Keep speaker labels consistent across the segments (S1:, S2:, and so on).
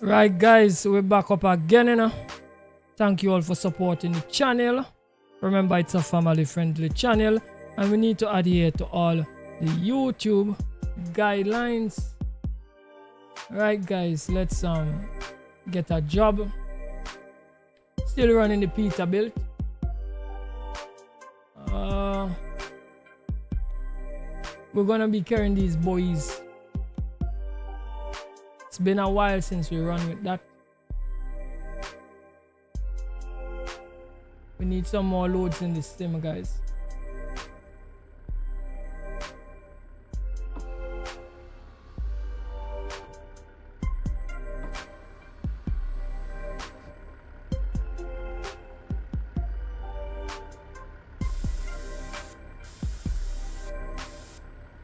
S1: Right guys, so we're back up again, Thank you all for supporting the channel. Remember, it's a family friendly channel and we need to adhere to all the YouTube guidelines. Right guys, let's get a job. Still running the Peterbilt. We're gonna be carrying these boys. It's been a while since we run with that. We need some more loads in this sim, guys.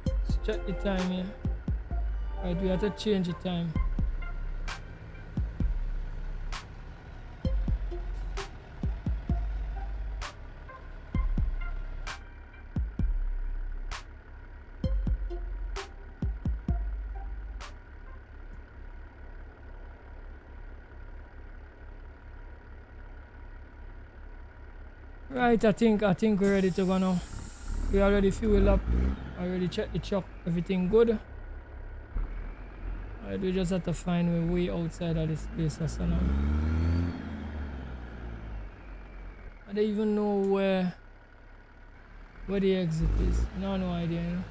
S1: Let's check the time here. Right, we have to change the time. Right, I think we're ready to go now. We already fuel up. I already checked the truck. Everything good. Right, we just have to find a way outside of this place or so now. I don't even know where the exit is. No idea,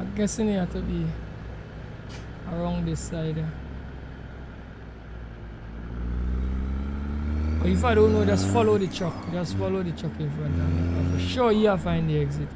S1: I'm guessing it have to be around this side. But if I don't know, just follow the truck. Just follow the truck in front of me. For sure you'll find the exit.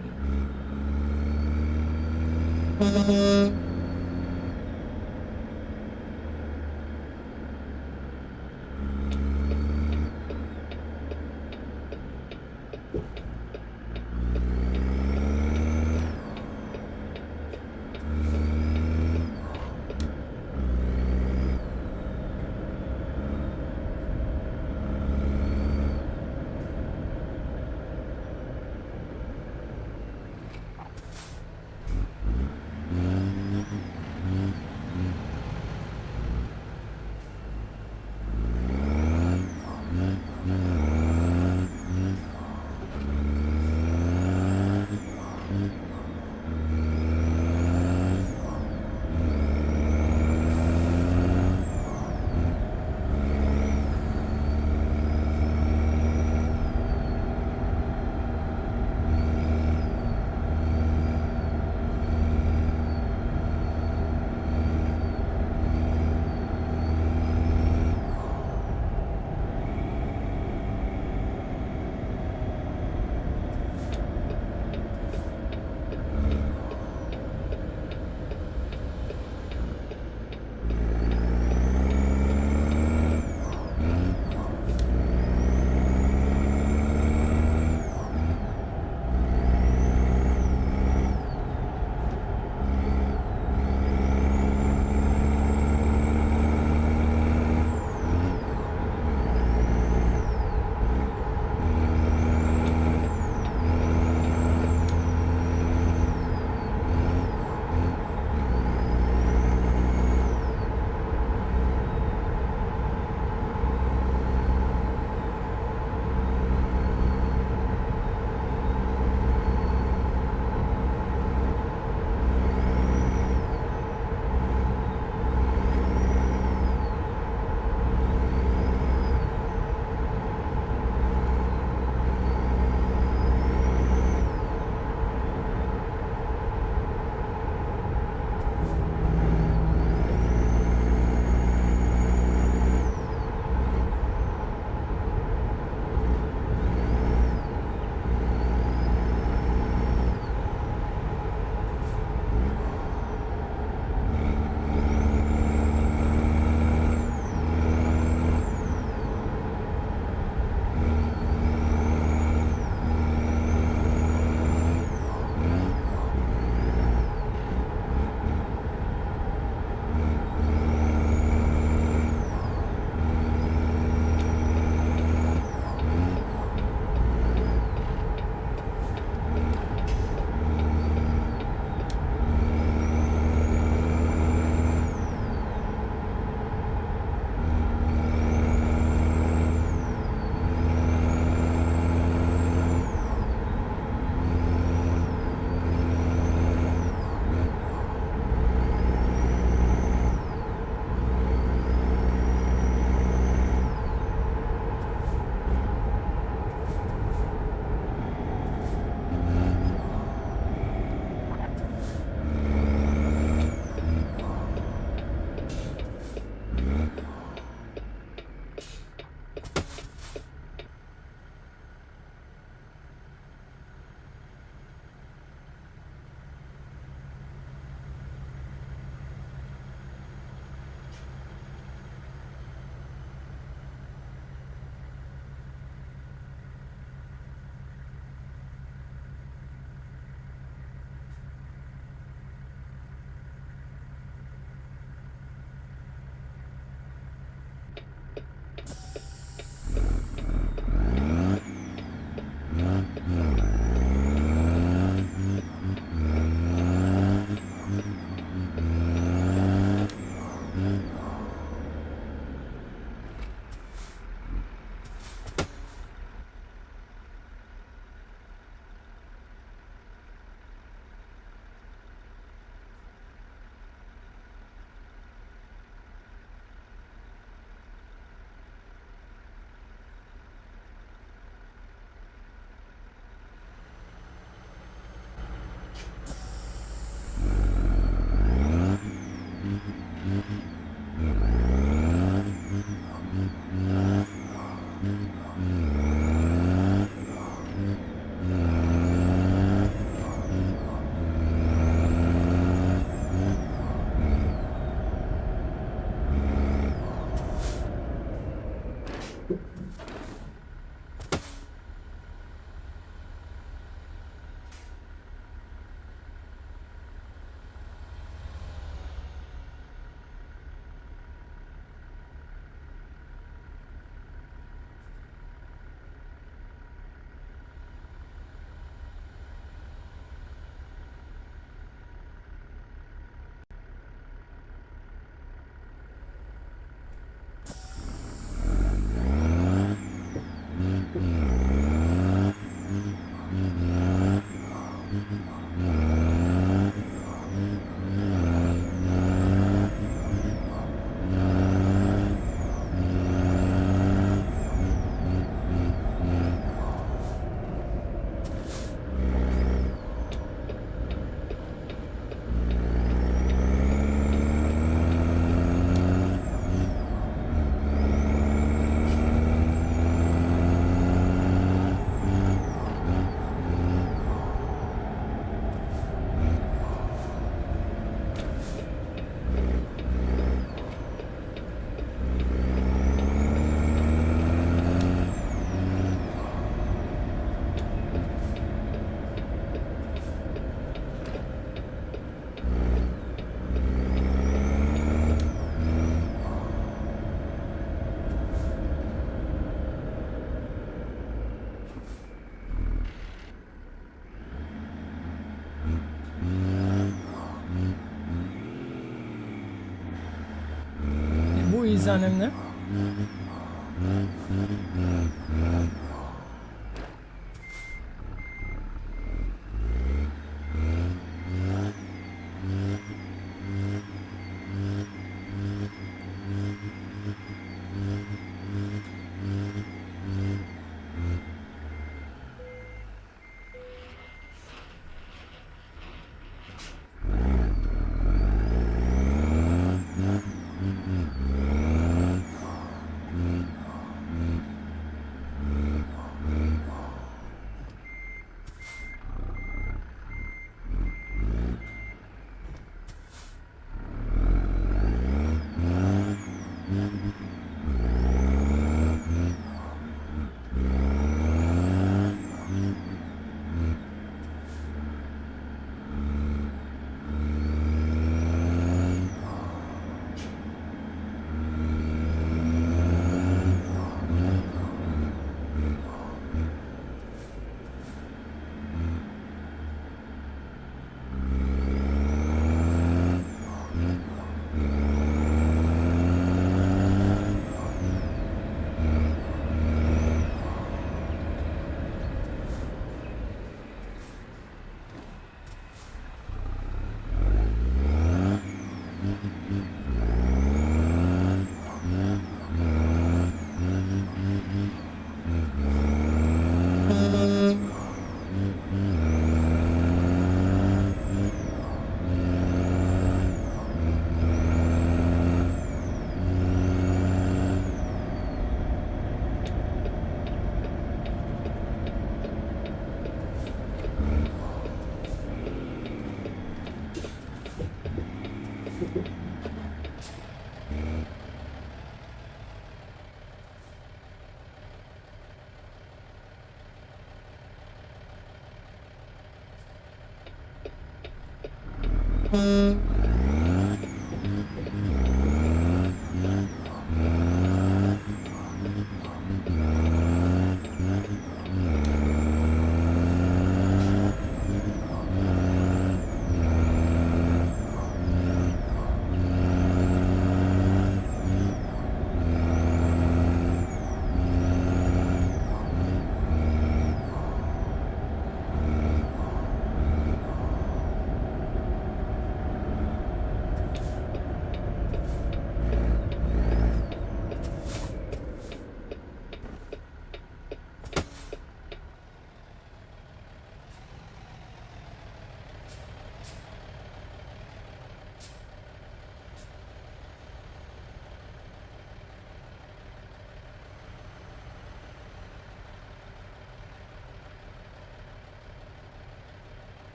S1: Buoys on him there.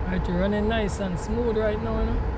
S1: Alright, you're running nice and smooth right now, you know?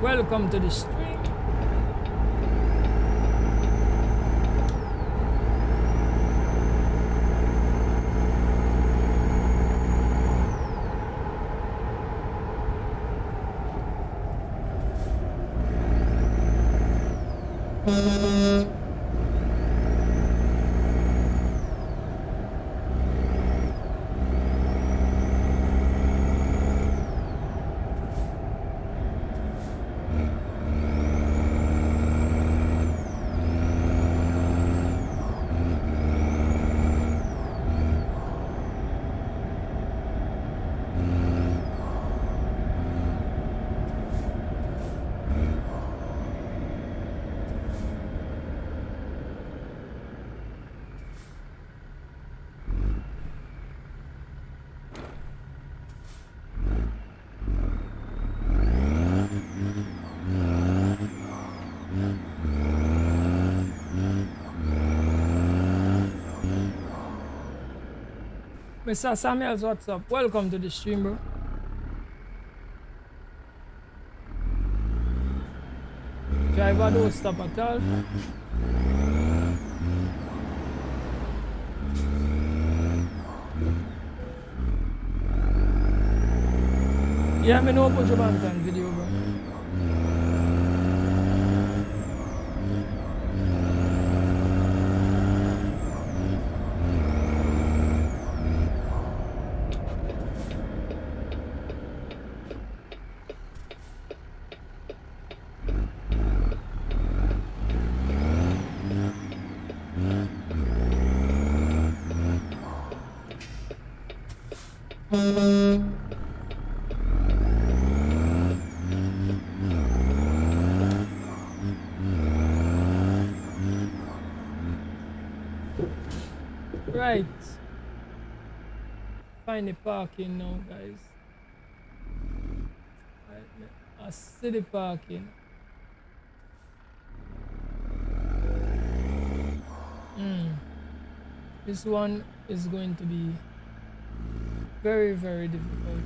S1: Welcome to the stream. Mr. Samuels, what's up? Welcome to the stream, bro. Driver, don't stop at all. Yeah, I know about your Bantan video, bro. Right. Find the parking now, guys. Right, I see the parking. This one is going to be very, very difficult.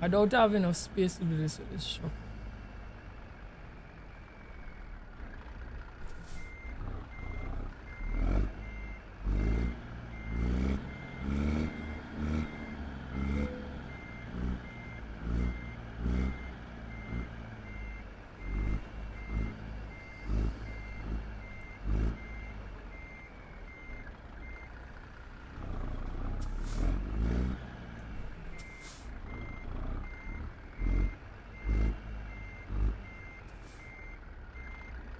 S1: I don't have enough space to do this with this shop.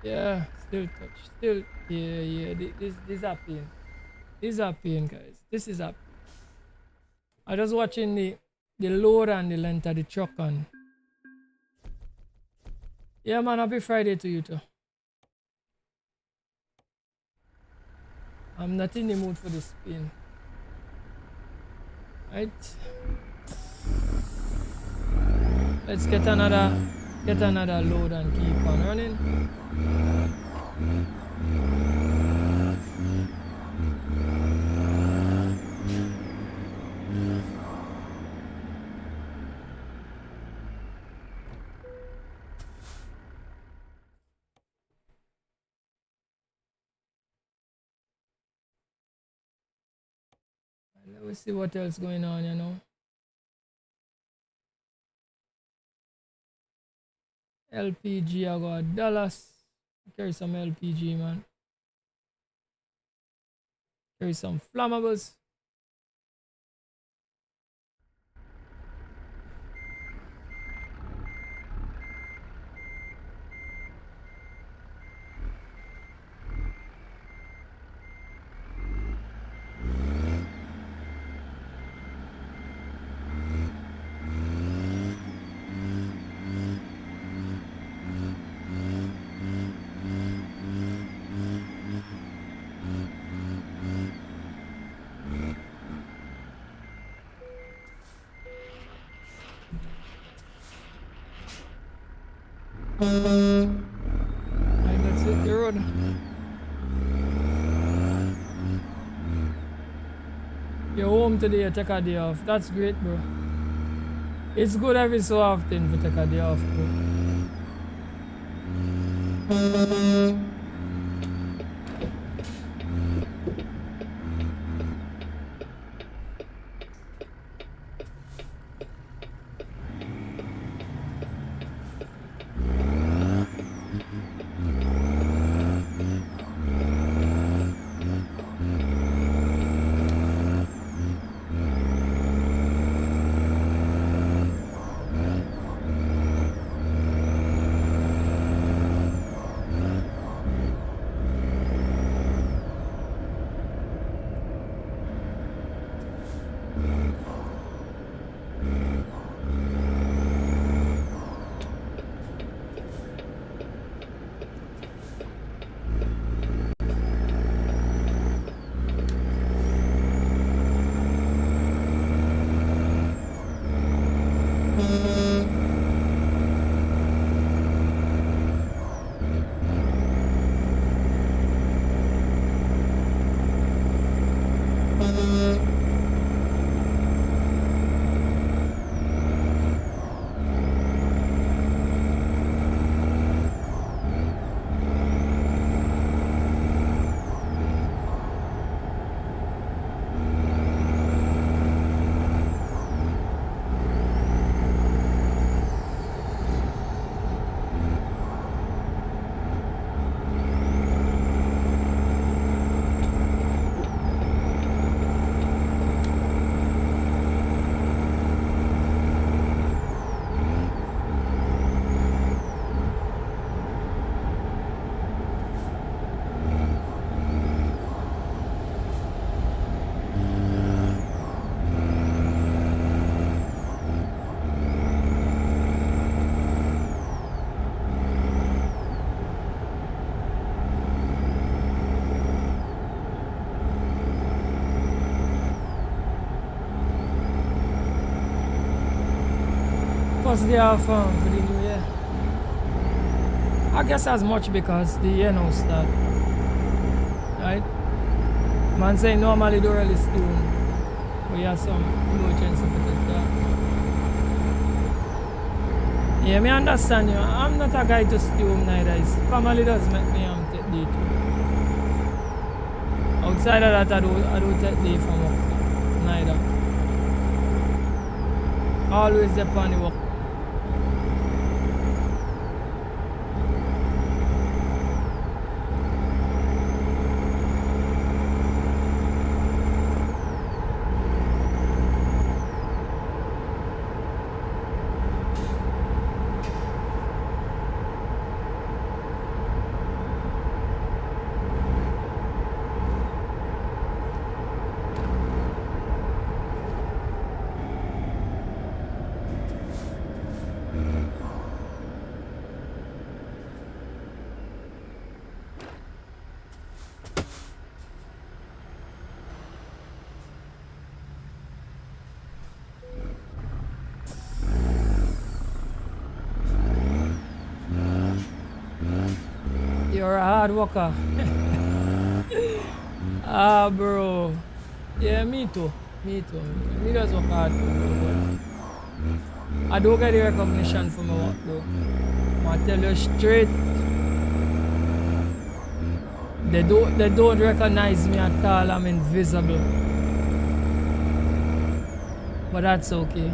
S1: Yeah, still touch, still, yeah, this happening. This happening, guys. This is happening. I just watching the load and the length of the truck on. Yeah, man, happy Friday to you too. I'm not in the mood for this spin. Right? Let's get another load and keep on running. Let me see what else going on, you know. LPG, I got Dallas. Carry some LPG, man. Carry some flammables. Right, let's hit the road. You're home today, take a day off. That's great, bro. It's good every so often to take a day off, bro. First day of for the new year. I guess as much because the year now start. Right? Man saying normally do early soon. But you have some emergency for that. Yeah, me understand you. I'm not a guy to stay home neither. His family does make me take day too. Outside of that, I don't take day from work. Neither. Always depend on the work. You're a hard worker. Ah, bro. Yeah, me too. Me too. Me just work hard too, bro. But I don't get the recognition for my work though. I tell you straight. They don't recognize me at all. I'm invisible. But that's okay.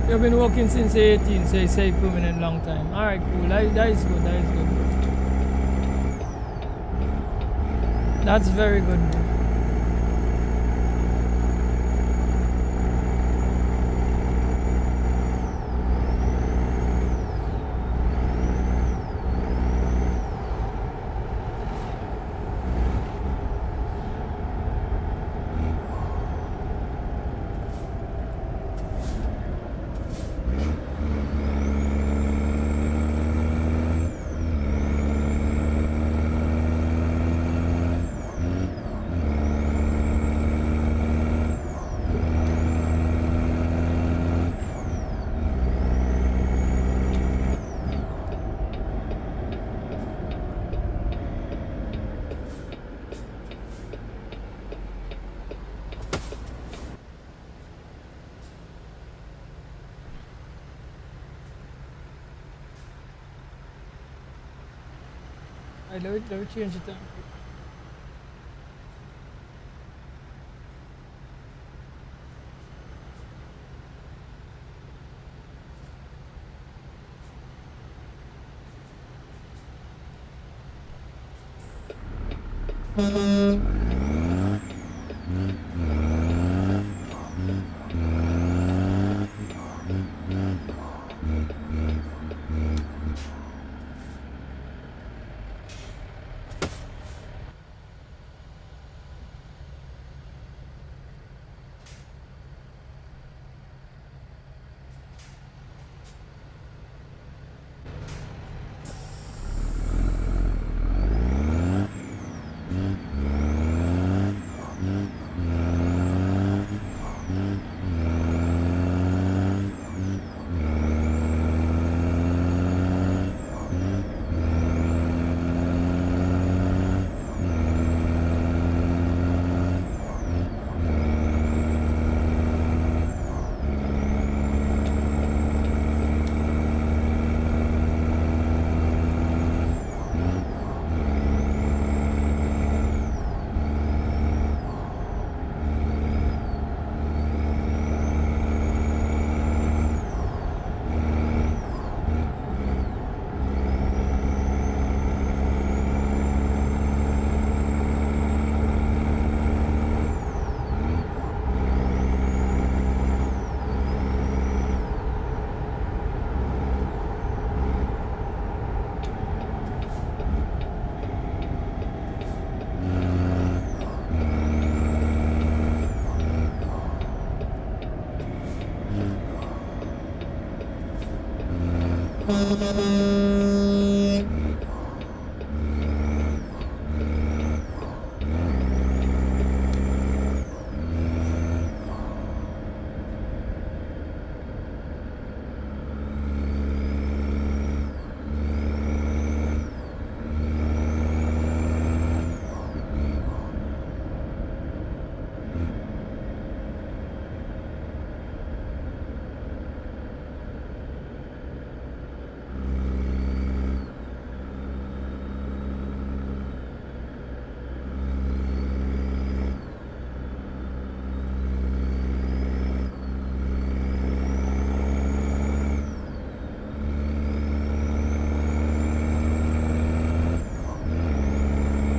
S1: You've been working since 18, so you say permanent long time. Alright, cool. That is good. That is good. That's very good. Let me change it.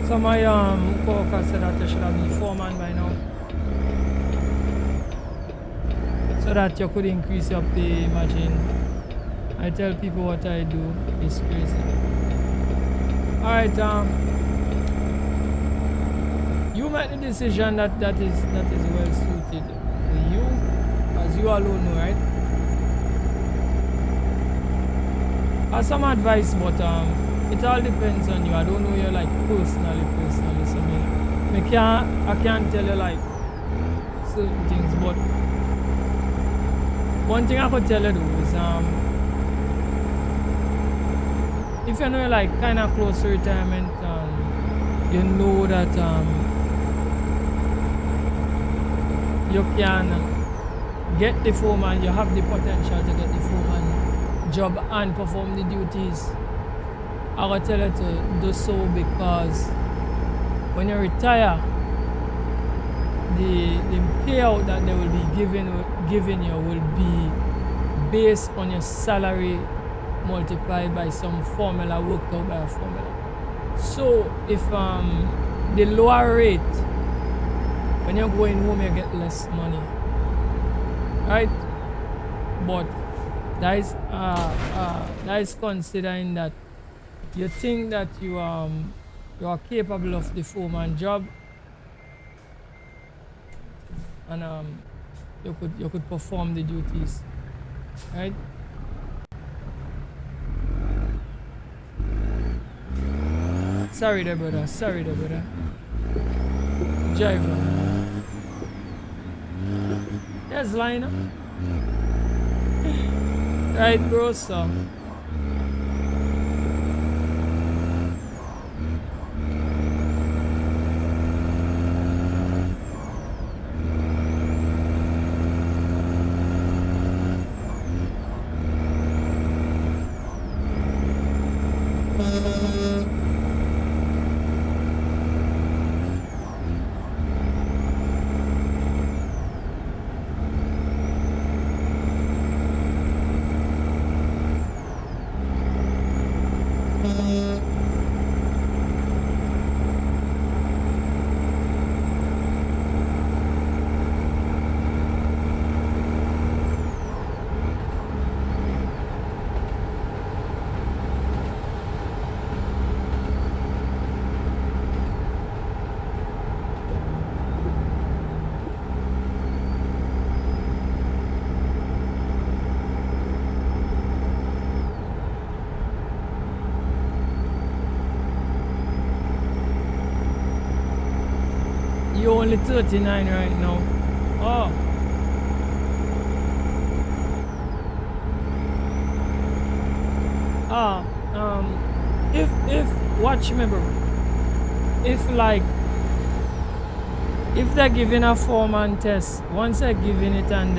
S1: So my co-worker said that you should have been foreman by now, so that you could increase your pay. Imagine, I tell people what I do is crazy. Alright, you make the decision that is well suited for you, as you alone know, right? As some advice, but it all depends on you. I don't know you like personally, so I can't tell you like certain things, but one thing I could tell you though is if you know you're like kind of close to retirement, you know that you can get the foreman, you have the potential to get the foreman job and perform the duties. I will tell you to do so, because when you retire, the payout that they will be giving you will be based on your salary multiplied by some formula, worked out by a formula. So if the lower rate, when you're going home you get less money, right? But that is considering that you think that you are capable of the foreman job, and you could perform the duties, right? Sorry there, brother. Driver. Yes, liner. Right, bro, so. You're only 39 right now. Oh. If watch me, bro. If they're giving a foreman test, once they're giving it and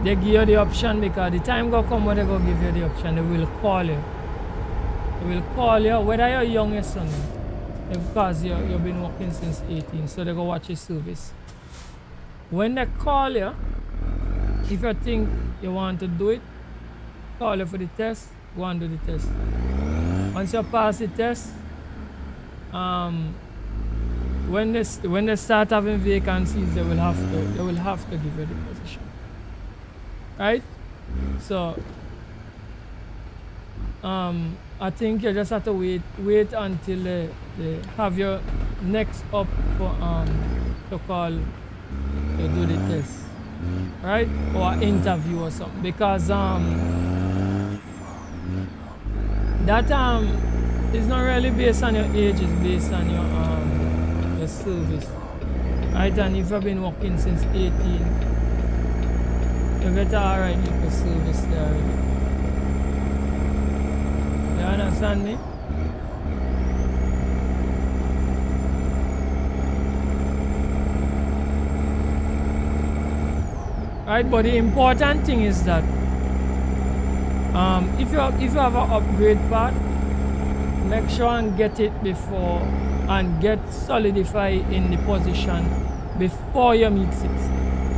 S1: they give you the option, because the time go come where they go give you the option, they will call you. They will call you whether you're young or son. Because you've been working since 18, so they go watch your service. When they call you, if you think you want to do it, call you for the test, go and do the test. Once you pass the test, when they start having vacancies, they will have to give you the position, right? So I think you just have to wait until they have your next up for to call to do the test. right? Or interview or something, because that is not really based on your age, it's based on your service, right? And if you've been working since 18, you get alright little service there already. You understand me? Right, but the important thing is that if you have an upgrade part, make sure and get it before and get solidified in the position before you meet 60.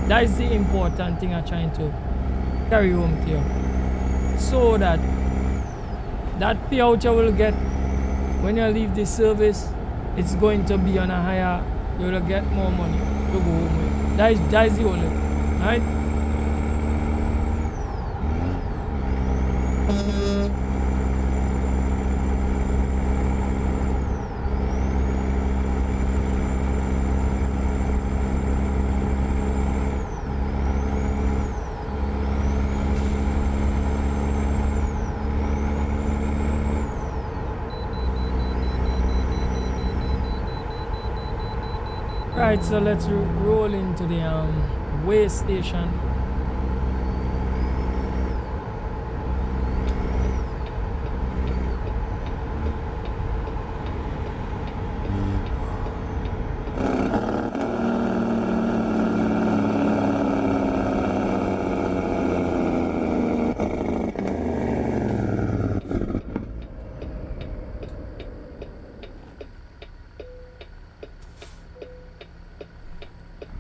S1: That is the important thing I'm trying to carry home to you, so that that payout you will get when you leave the service, it's going to be on a higher, you will get more money to go home with. That is the only thing, right? Right, so let's roll into the way station.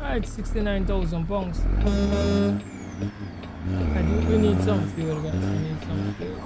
S1: Right, 69,000 pounds. I think we need some fuel, guys. We need some fuel.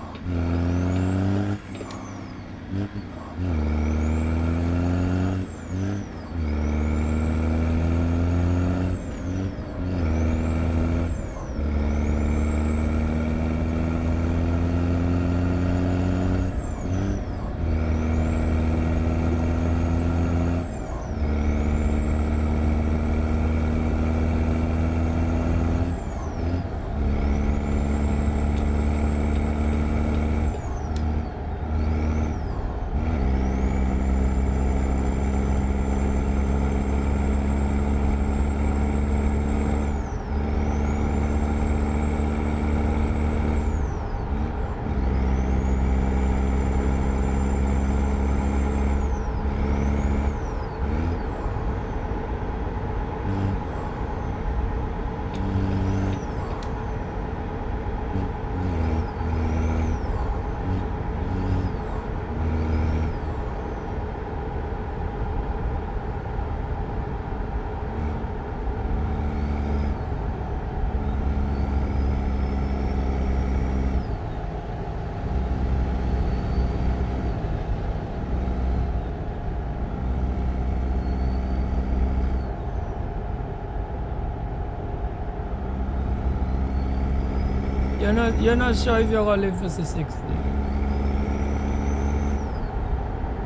S1: You're not sure if you're gonna live for 60.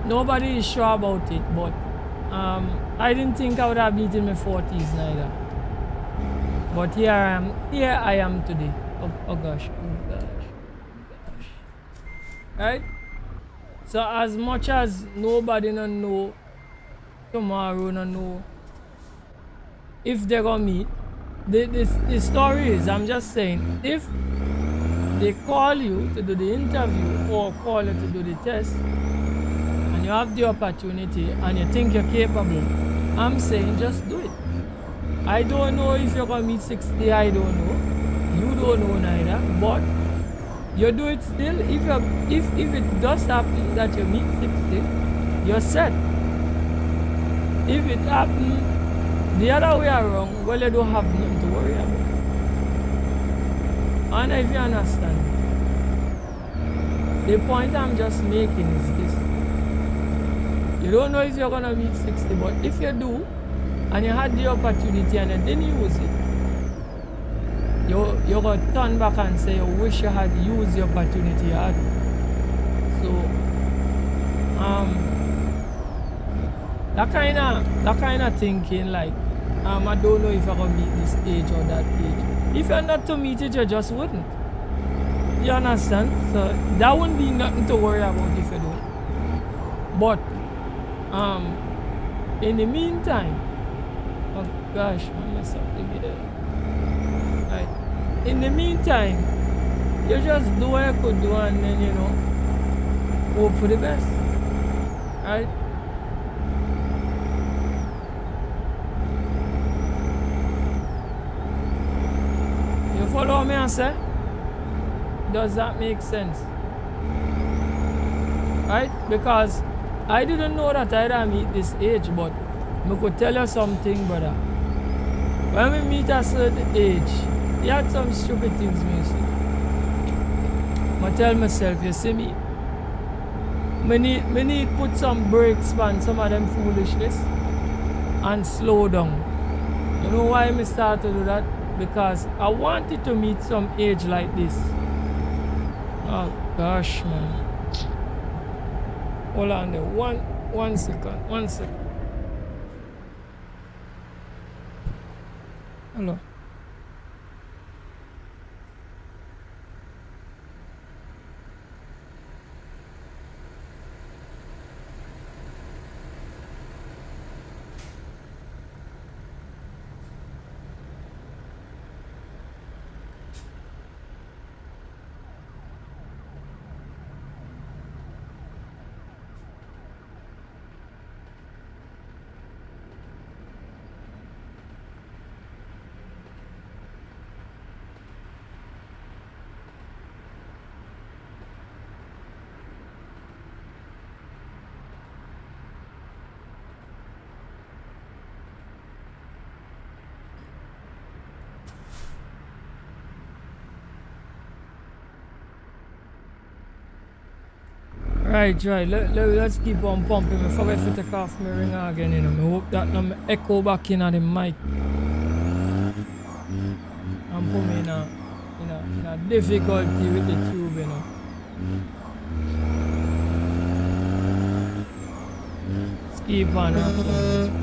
S1: Nobody is sure about it, but I didn't think I would have beaten my 40s neither. But here I am today. Oh gosh. Right? So as much as nobody don't know tomorrow, don't know if they're gonna meet, the story is, I'm just saying, if they call you to do the interview or call you to do the test and you have the opportunity and you think you're capable, I'm saying just do it. I don't know if you're gonna meet 60, I don't know. You don't know neither, but you do it still. If it does happen that you meet 60, you're set. If it happens the other way around, well, you don't have nothing to worry about. And if you understand, the point I'm just making is this. You don't know if you're gonna meet 60, but if you do, and you had the opportunity and you didn't use it, you're gonna turn back and say you wish you had used the opportunity you had. So that kind of thinking, like, I don't know if I'm gonna meet this age or that age. If you're not to meet it, you just wouldn't. You understand? So that wouldn't be nothing to worry about if you don't. But in the meantime, oh gosh, I messed up the video. Right. In the meantime, you just do what you could do and then hope for the best. Right? You follow me and say? Does that make sense? Right? Because I didn't know that I'd meet this age, but I could tell you something, brother. When we meet a certain age, you had some stupid things me see. I tell myself, you see me? Me need put some brakes on some of them foolishness and slow down. You know why I start to do that? Because I wanted to meet some age like this. Oh gosh, man. Hold on there. One second. Hello. Right. Let's keep on pumping. I forget to take off my ring again, I hope that no echo back in the mic. I'm putting in a difficulty with the tube, Let's keep on rocking.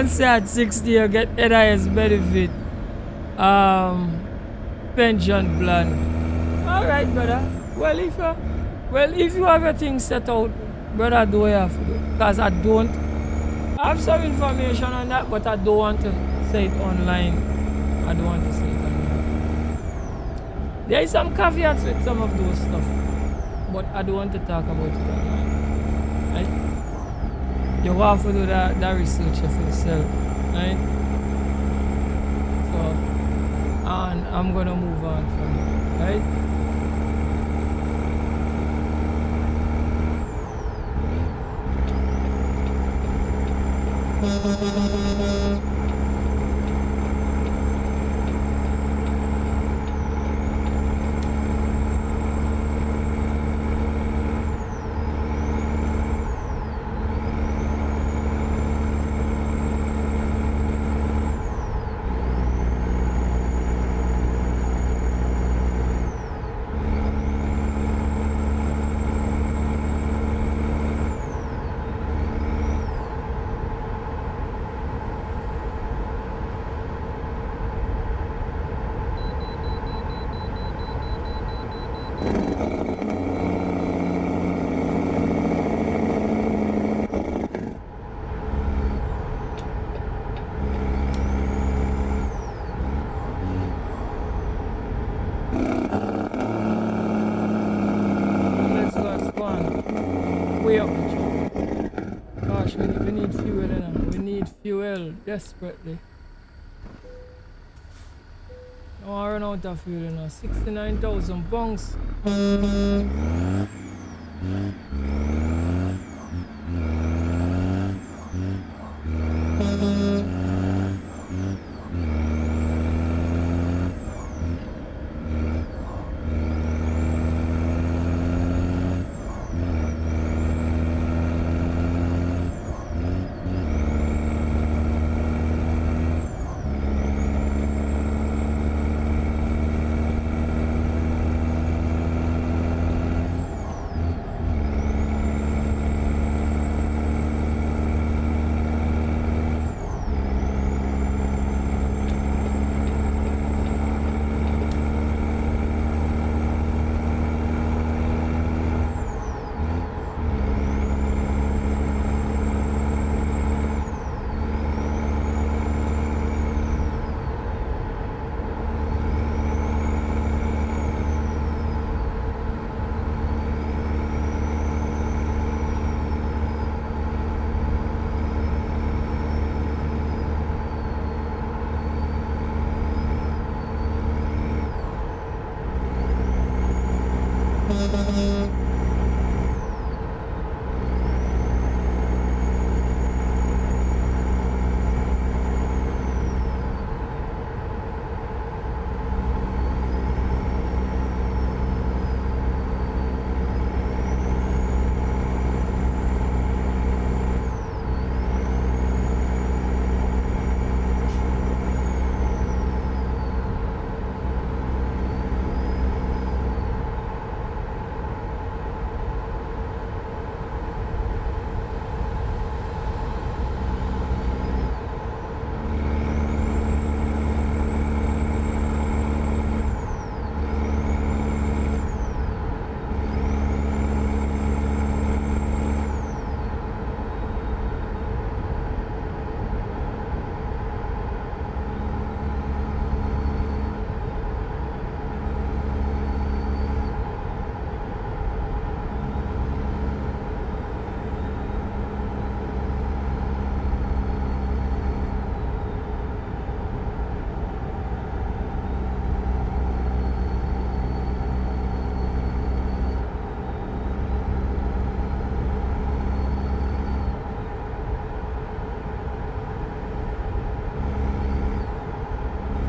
S1: 60 you get NIS benefit pension plan. Alright, brother. Well if you have your things set out, brother, do what you have to do. Because I don't have some information on that, but I don't want to say it online. There is some caveats with some of those stuff, but I don't want to talk about it online. Right? You have to do that research for yourself, right? So, and I'm gonna move on from it, right? Desperately. Oh, I run out of fuel now. 69,000 pounds.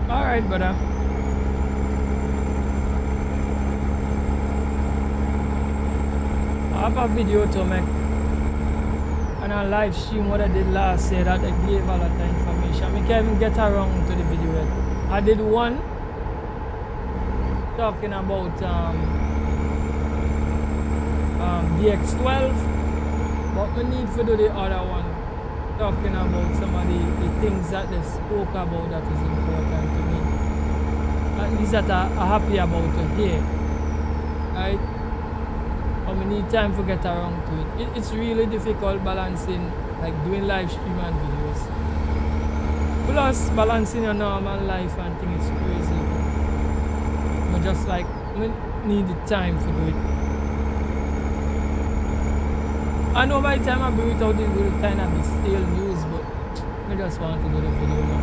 S1: Alright, brother. I have a video to make and a live stream what I did last year that I gave a lot of information. I can't even get around to the video yet. I did one talking about DX12, but we need to do the other one talking about some of the things that they spoke about that is important to me. At least that I'm happy about to hear. Right? But we need time to get around to it. It's really difficult balancing like doing live stream and videos. Plus balancing your normal life and things is crazy. But just like we need the time to do it. I know by the time I bring it out, it will kind of be stale news, but I just want to do the video now.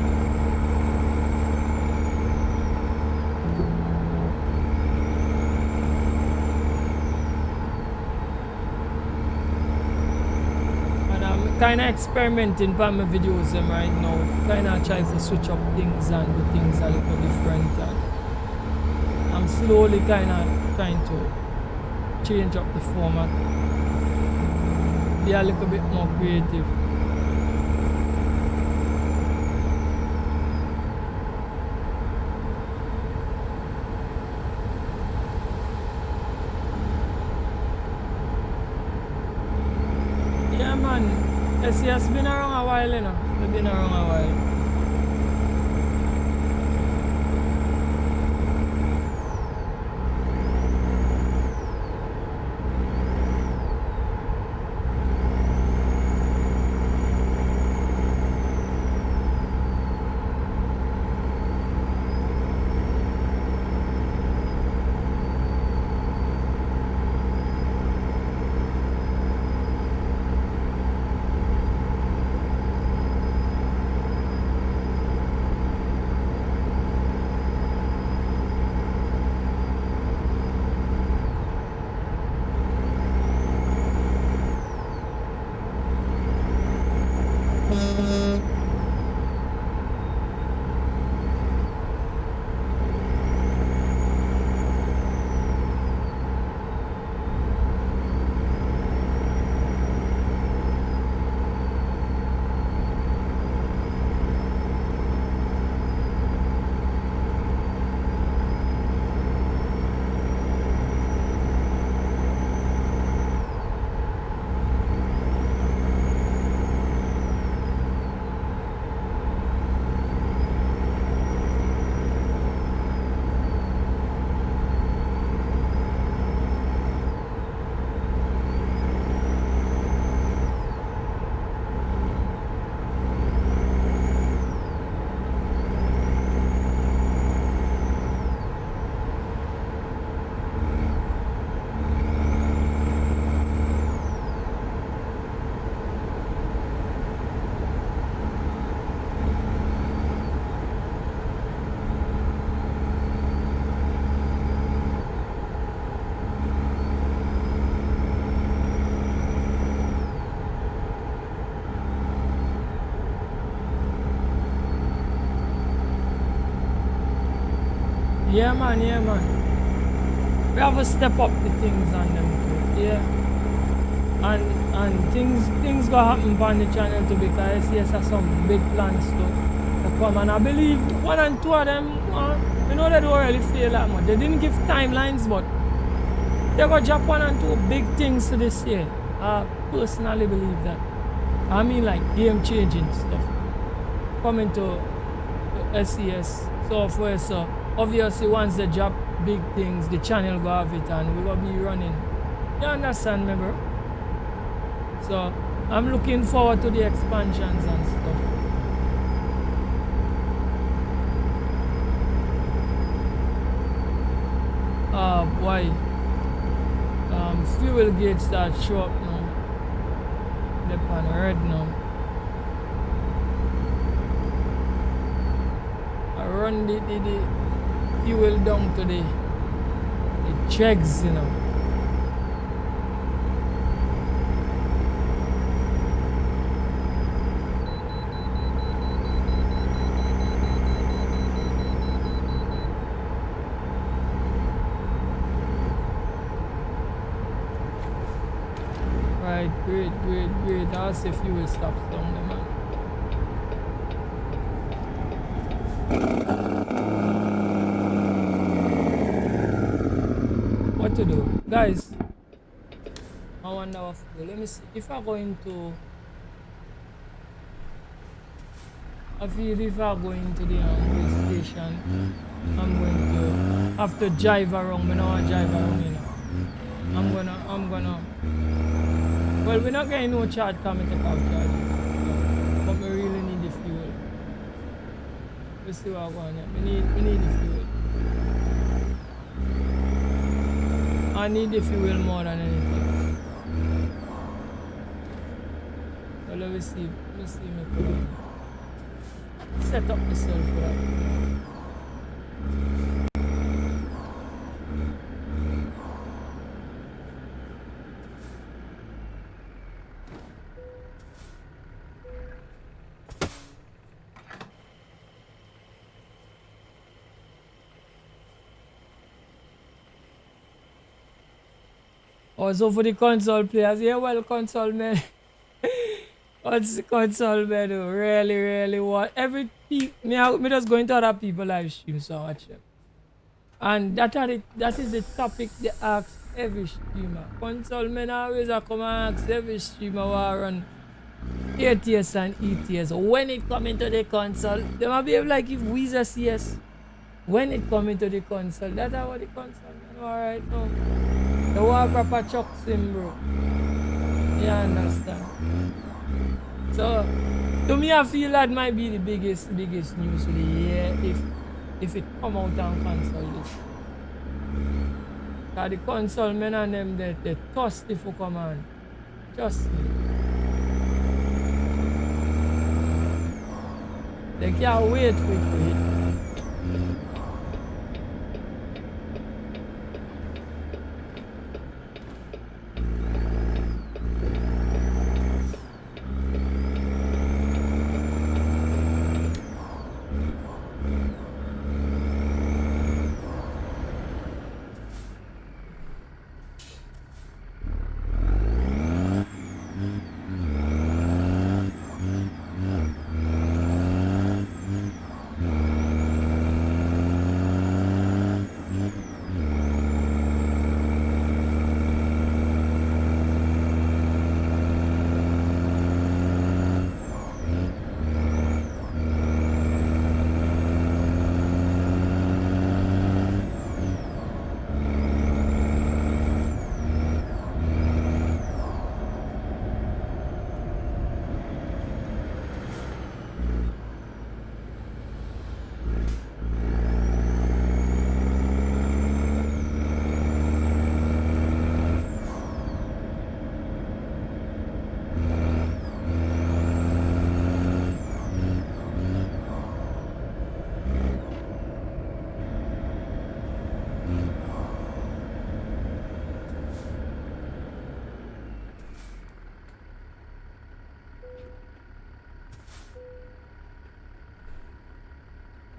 S1: And I'm kind of experimenting with my videos right now. Kind of try to switch up things and do things a little different. And I'm slowly kind of trying to change up the format. Be a little bit more creative. Yeah man, SC has been around a while, you know. They've been around a while. Yeah, man, yeah, man. We have to step up the things on them too. Yeah. And things gonna happen on the channel too, because yes, there's some big plans to come, and I believe one and two of them, you know, they don't really feel that much. They didn't give timelines, but they're gonna drop one and two big things to this year. I personally believe that. I mean, like game changing stuff coming to SES software. So obviously once they drop big things, the channel go have it and we're gonna be running. You understand me, bro? So I'm looking forward to the expansions and stuff. Boy, fuel gauge start show up now. They're on red now. I run the fuel down to the checks, you know. Right, great. I'll see if you will stop down there, man. What to do? Guys, I wonder what to do. Let me see. If I go into... I feel if I go into the race station, I'm going to have to drive around. I don't want to drive around, you know. I'm gonna... Well, we're not getting no charge coming to car charges. But we really need the fuel. Let's see what I want here. We need the fuel. I need the fuel more than anything. So let me see. Me set up myself for that. Also for the console players, yeah, well, console man. What's the console man do? Really what? Every me just going to other people live stream, so watch them. And that is the topic they ask every streamer. Console men always come and ask every streamer what run ATS and ETS. When it come into the console, they might behave like if we a CS. When it come into the console, that's how the console man alright now. The war proper chucks him, bro. You understand? So to me I feel that might be the biggest news of the year if it come out on console this. Cause the console men and them they thirsty for command. Trust me. They can't wait for it to hit.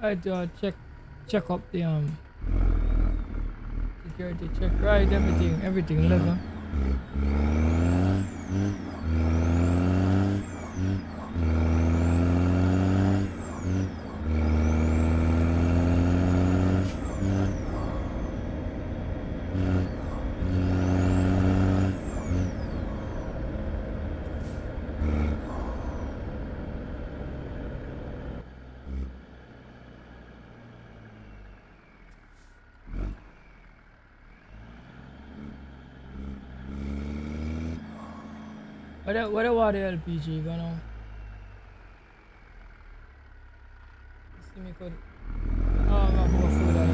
S1: I check up the security check, right? Everything level. What about the LPG gonna? See me could. Oh, I'm not going through that.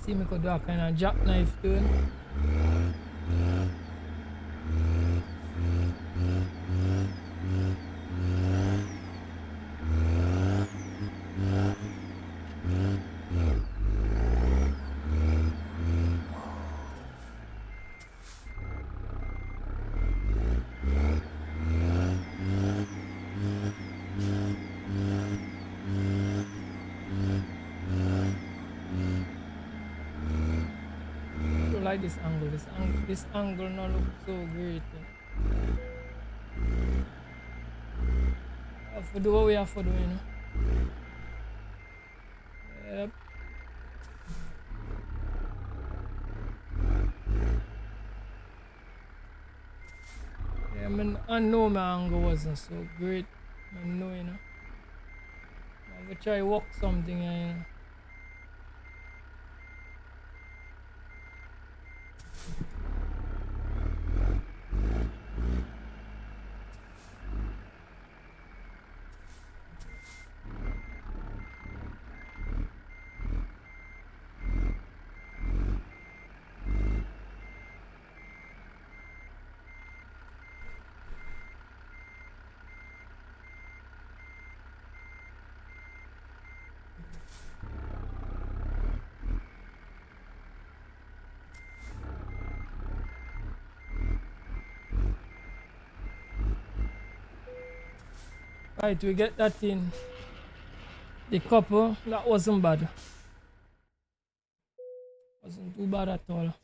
S1: See me could do a kind of jackknife to it. Like this angle not look so great. We have to do what we have to do, you know. Yep. Yeah, I know my angle wasn't so great. I know, you know. I will try walk something, you know. Right, we get that in. The couple, that wasn't bad. Wasn't too bad at all.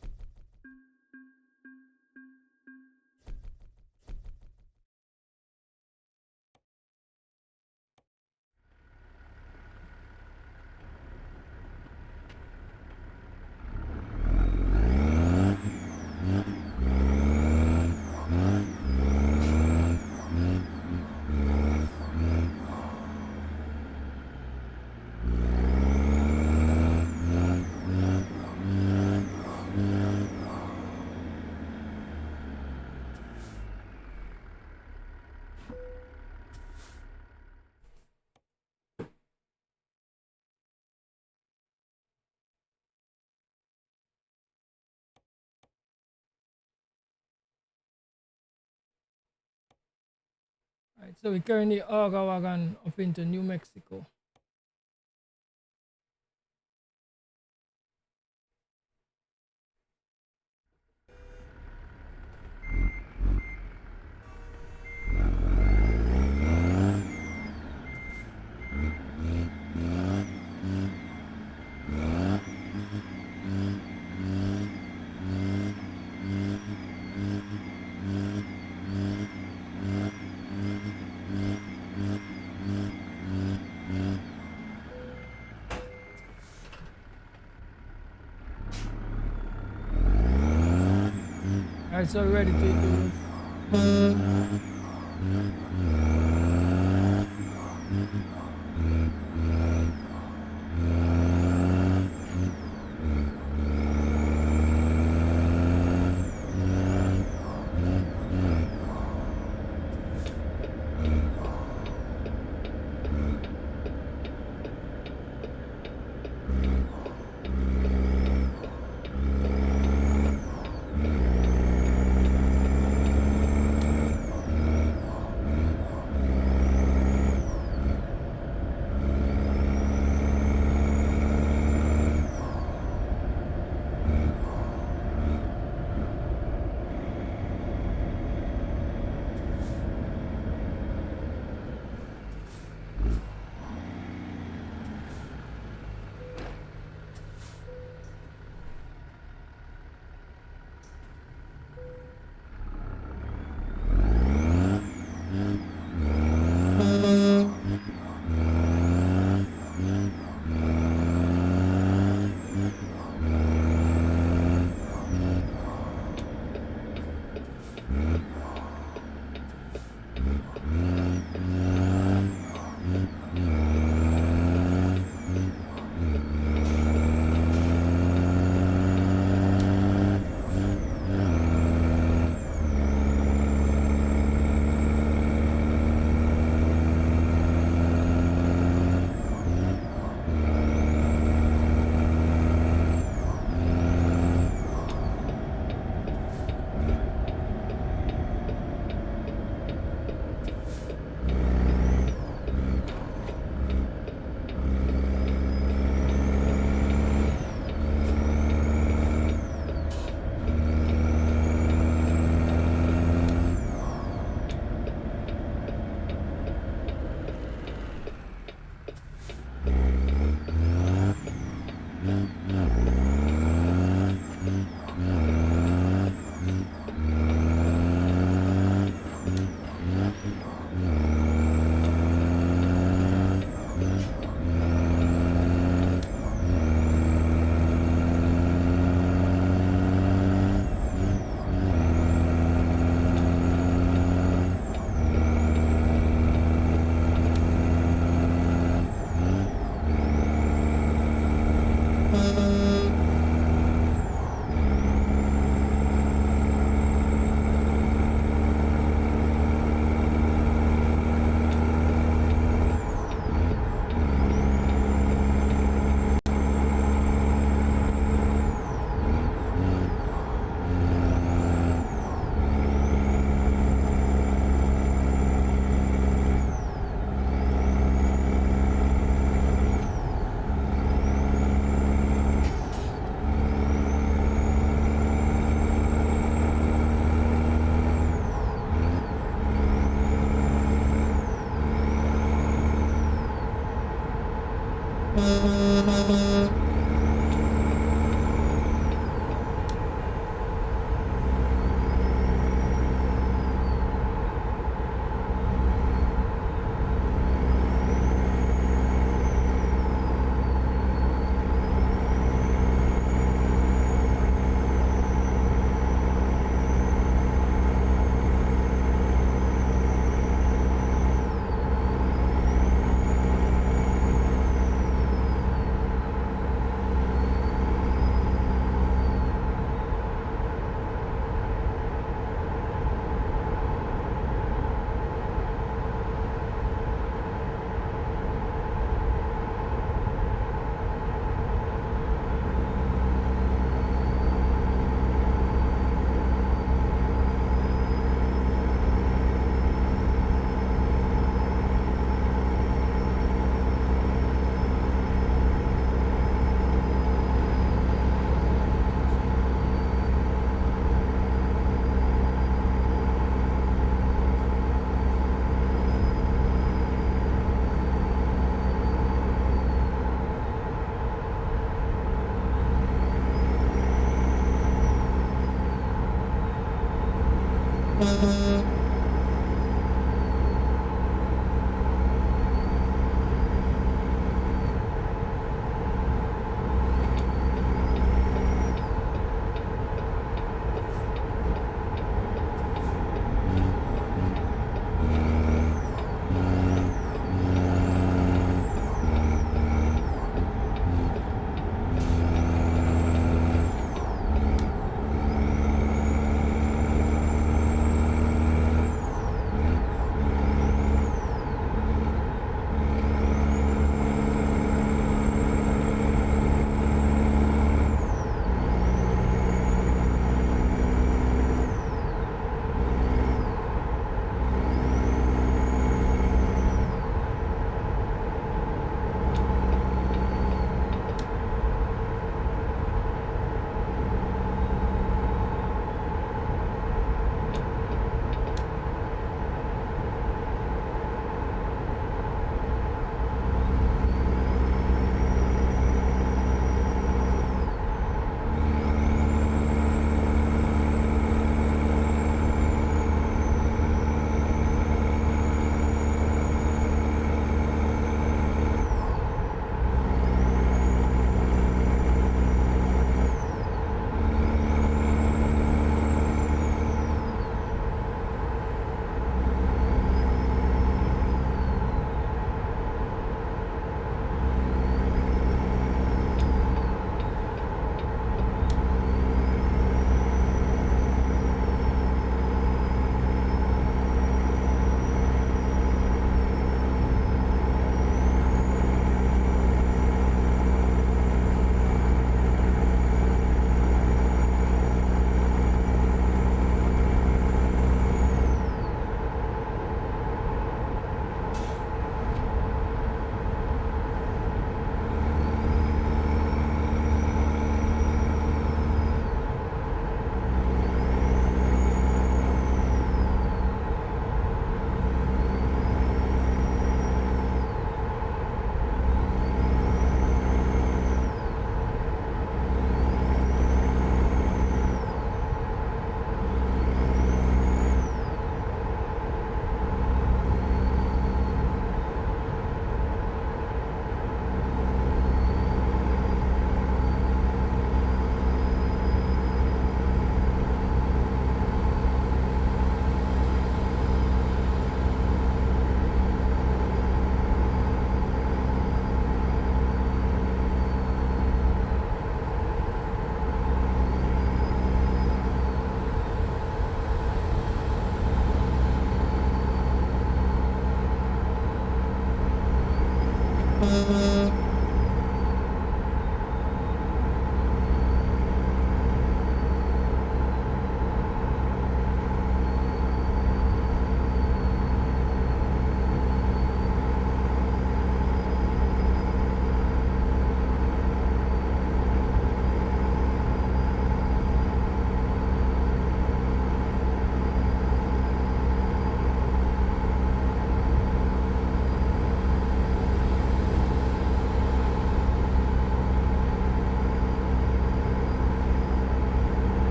S1: Right, so we currently Auger wagon up into New Mexico. Alright, so we're ready to do.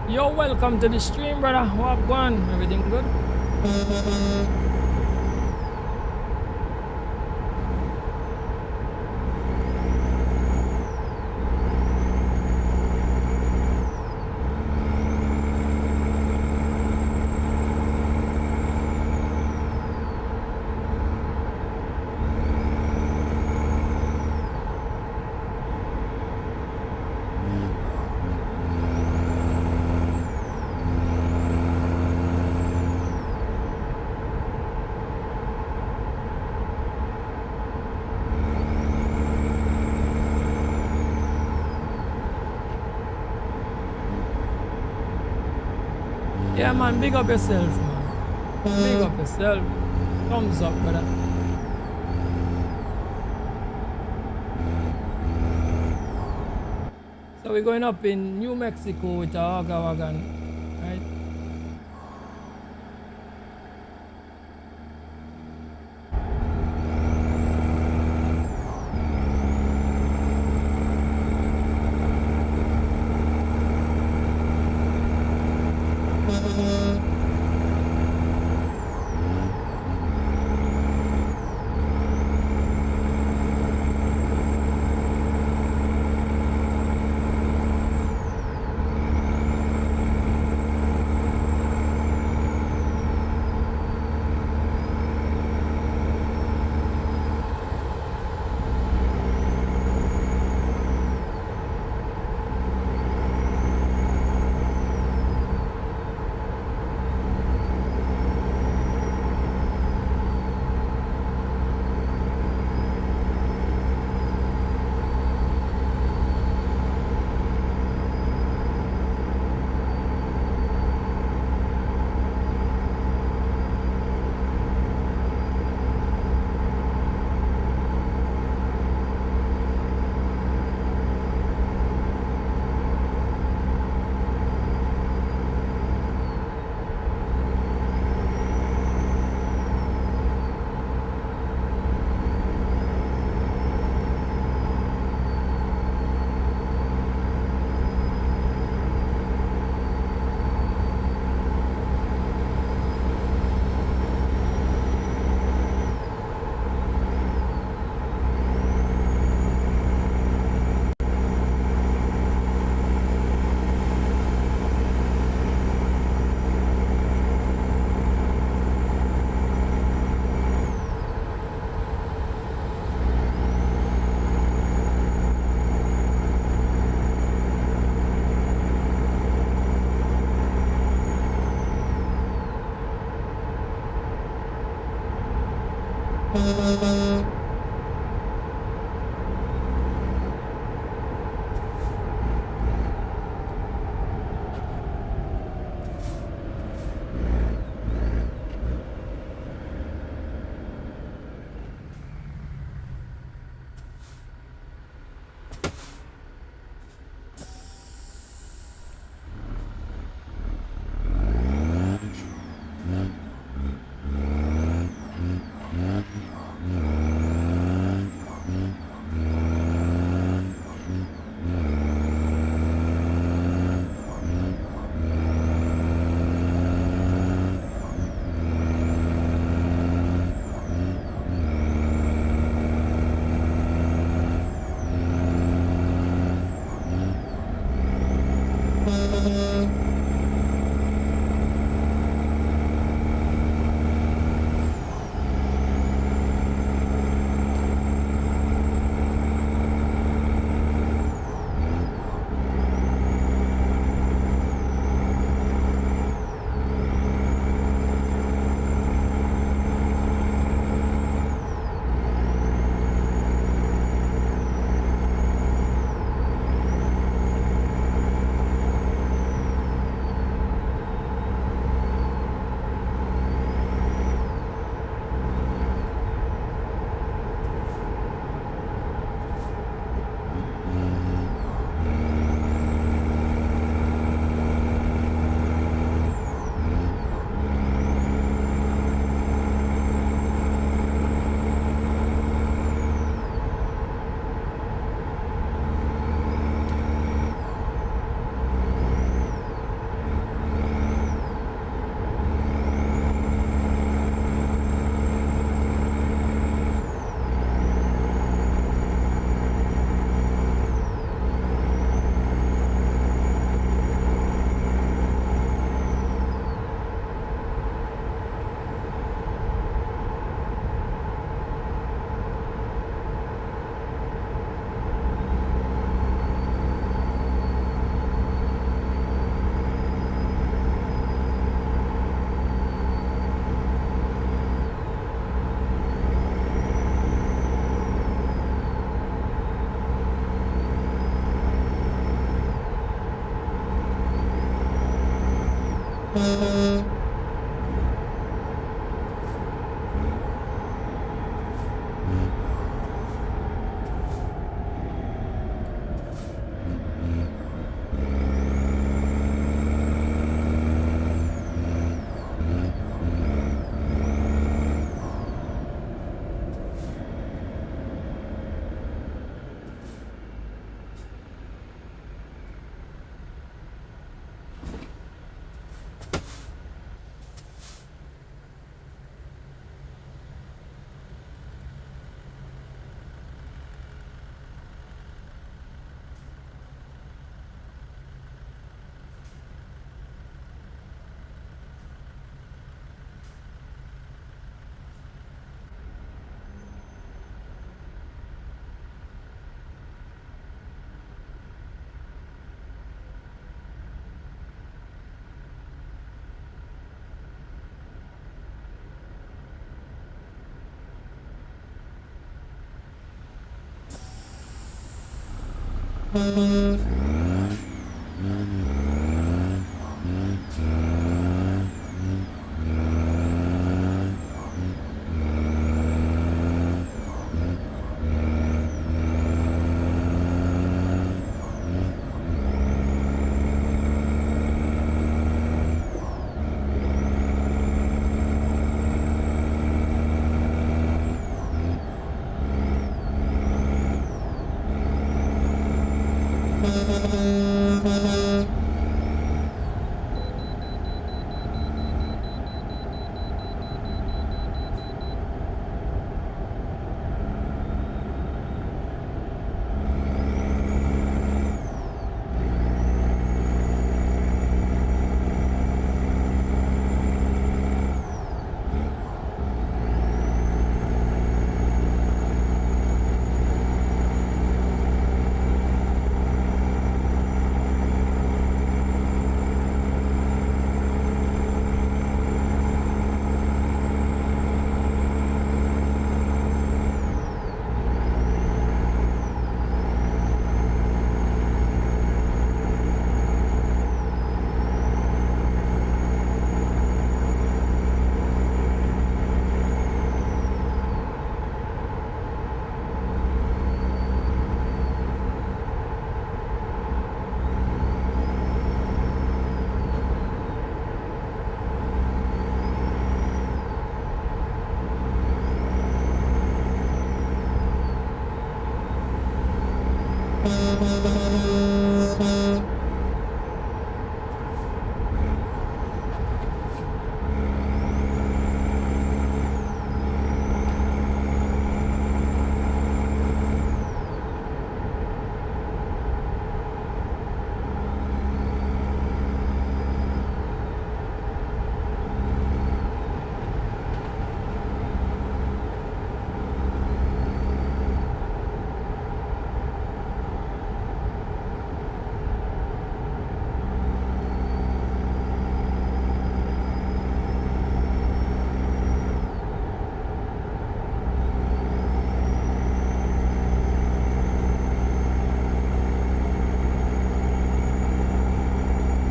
S1: Yo, welcome to the stream, brother. What going? Everything good? Yeah, man, big up yourself, man. Big up yourself. Thumbs up, brother. So we're going up in New Mexico with our Aga wagon, right?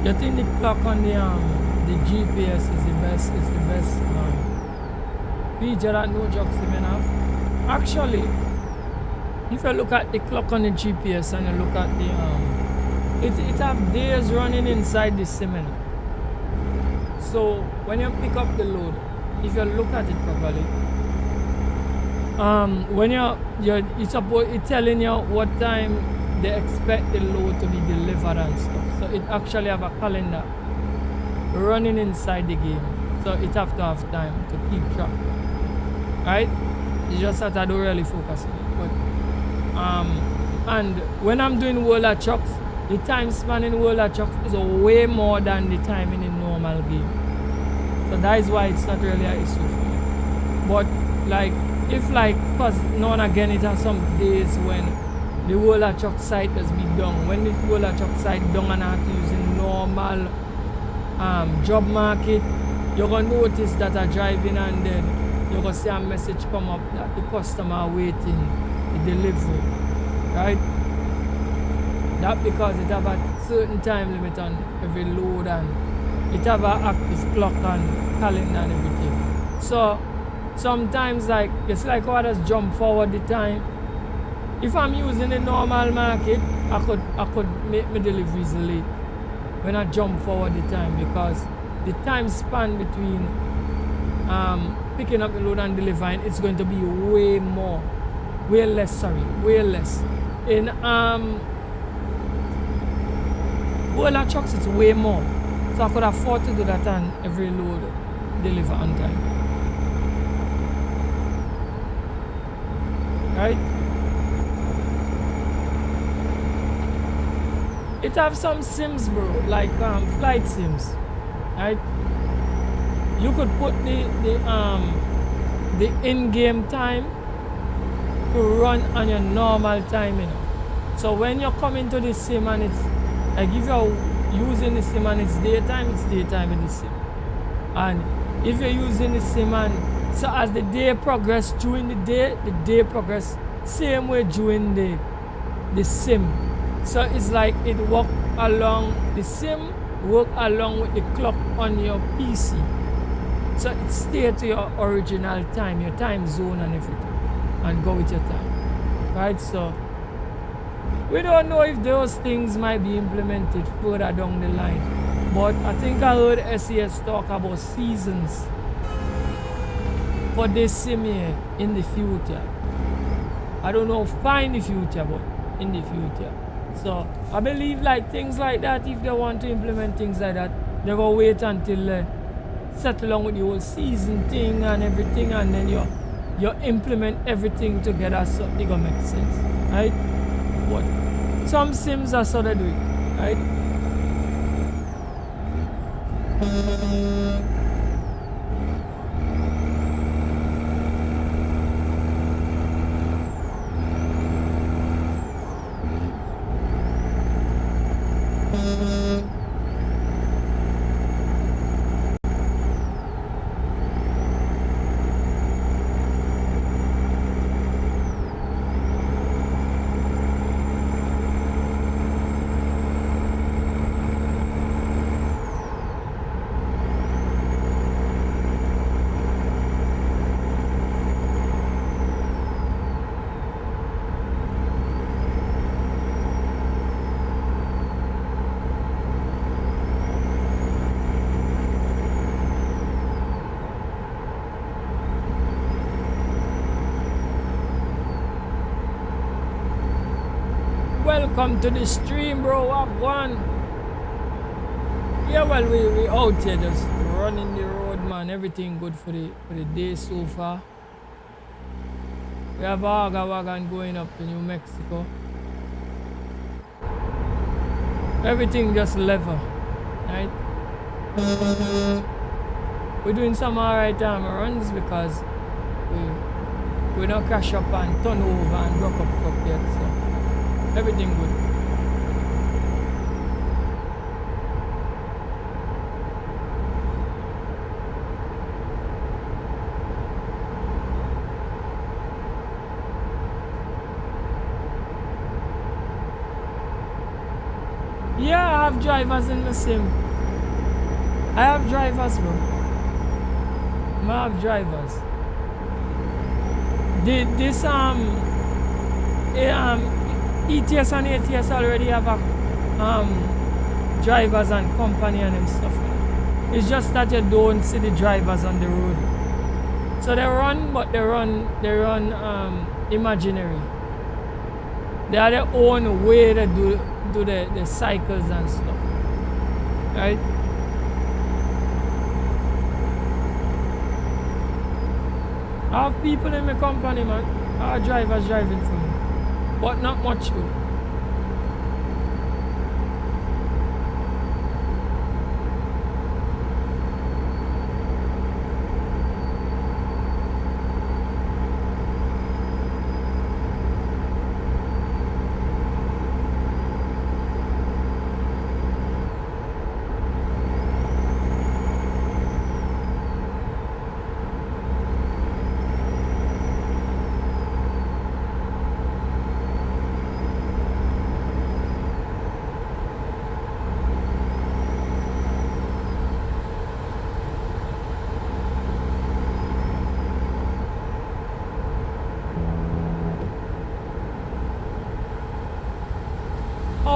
S1: Getting the clock on the GPS is the best feature that no jocks even have. Actually, if you look at the clock on the GPS and you look at the it have days running inside the cement. So when you pick up the load, if you look at it properly, when it's telling you what time they expect the load to be delivered and stuff. So it actually have a calendar running inside the game. So it have to have time to keep track. Right? You just have to do really focus on it. But and when I'm doing World of Trucks, the time span in World of Trucks is way more than the time in a normal game. So that is why it's not really an issue for me. But like if cause now and again it has some days when the World of Truck site does be down. When the World of Truck site down and I have to use a normal job market, you're gonna notice that I drive in and then you're gonna see a message come up that the customer waiting the delivery. Right? That because it have a certain time limit on every load and It have a active clock and calendar and everything. So sometimes like it's like I just jump forward the time. If I'm using the normal market, I could make my deliveries late when I jump forward the time, because the time span between picking up the load and delivering, it's going to be way less. In Ola trucks, it's way more. So I could afford to do that and every load deliver on time. Right? It have some sims, bro, like flight sims. Right? You could put the in-game time to run on your normal time, you know. So when you're coming to the sim and it's like if you're using the sim and it's daytime in the sim. And if you're using the sim and so as the day progress during the day progress same way during the sim. So it's like it work along the sim, work along with the clock on your PC. So it stay to your original time, your time zone and everything, and go with your time. Right? So we don't know if those things might be implemented further down the line. But I think I heard SES talk about seasons for this sim here in the future. I don't know far in the future, but in the future. So I believe like things like that, if they want to implement things like that, they're going to wait until settle along with the whole season thing and everything, and then you implement everything together so it going to make sense. Right? But some sims are sort of do it. Right? Welcome to the stream, bro. One. Yeah, well, we out here just running the road, man. Everything good for the day so far. We have a wagon going up to New Mexico. Everything just level, right? We're doing some alright runs because we don't crash up and turn over and broke up yet, so everything good. Yeah, I have drivers in the sim. I have drivers, bro. I have drivers. This ETS and ATS already have drivers and company and stuff. It's just that you don't see the drivers on the road. So they run, but they run imaginary. They are their own way to do the cycles and stuff. Right? I have people in my company, man. I have drivers driving for me. But not much though.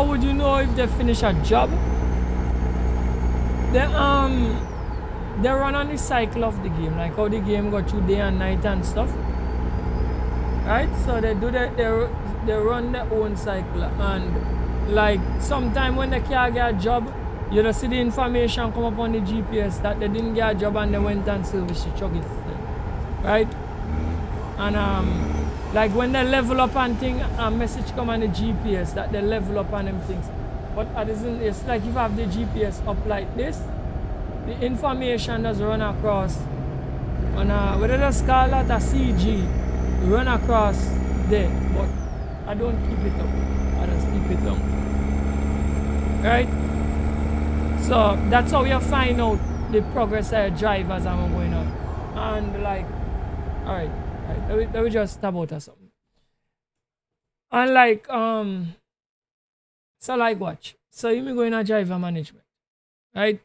S1: would you know if they finish a job? They run on the cycle of the game, like how the game got through day and night and stuff. Right? So they do that, they run their own cycle, and like sometime when they can't get a job, you just see the information come up on the GPS that they didn't get a job and they went and service the truck instead. Right? And like when they level up and thing, a message come on the GPS that they level up on them things. But it's like if you have the GPS up like this, the information does run across on what they just call that a CG, run across there. But I don't keep it up. I just keep it down. Right? So that's how you find out the progress of your drivers and what's going on. And like, alright, let me just stop out or something. And like, so like watch. So you may go in a driver management, right?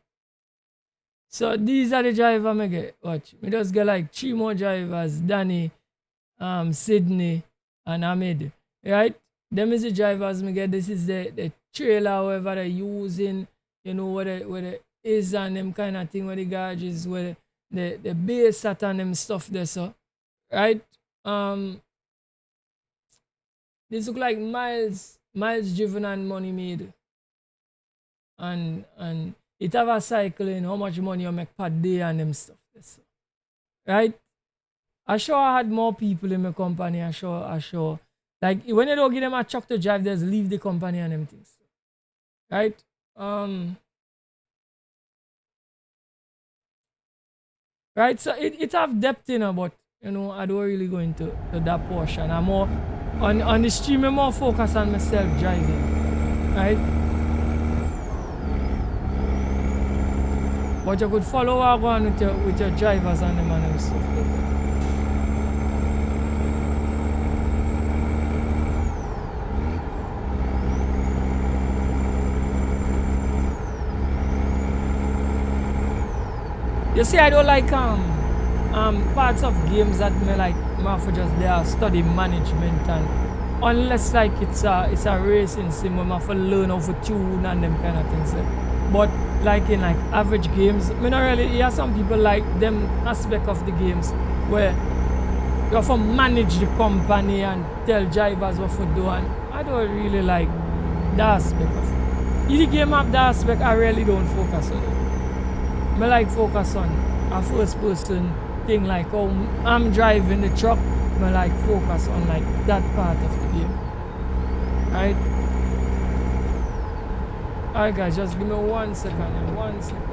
S1: So these are the drivers I get. Watch. Me just get like 3 more drivers, Danny, Sydney, and Ahmed. Right? Them is the drivers me get. This is the trailer, whatever they're using, you know, where it is and them kind of thing, where the garages, where the base at and them stuff there, so right? This look like miles driven and money made. And it have a cycle in how much money you make per day and them stuff. Right? I sure I had more people in my company. I sure. Like when you don't give them a truck to drive, they just leave the company and them things. Right? Right, so it have depth in it, but you know, I don't really go into that portion. I'm more on the stream, I'm more focused on myself driving. Right? But you could follow what go on with your drivers and them and stuff. You see, I don't like parts of games that me like for just there study management, and unless like it's a racing sim where I have to learn how to tune and them kind of things. But like in like average games, me not really. You have some people like them aspect of the games where you have to manage the company and tell drivers what to do, and I don't really like that aspect of it. If the game have that aspect, I really don't focus on it. I like focus on a first person thing, like how I'm driving the truck. I like focus on like that part of the game. Right? Alright guys, just give me 1 second. 1 second.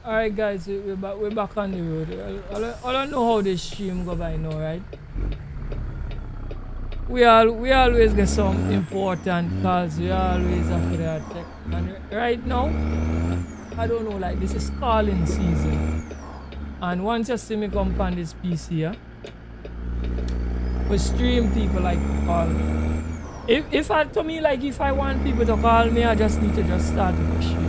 S1: Alright guys, we're back on the road. I don't know how this stream go by now, right? We always get some important calls. We always have to attack. And right now, I don't know, like this is calling season. And once you see me come on this PC, yeah, we stream people like to call me. If I want people to call me, I just need to just start with a stream.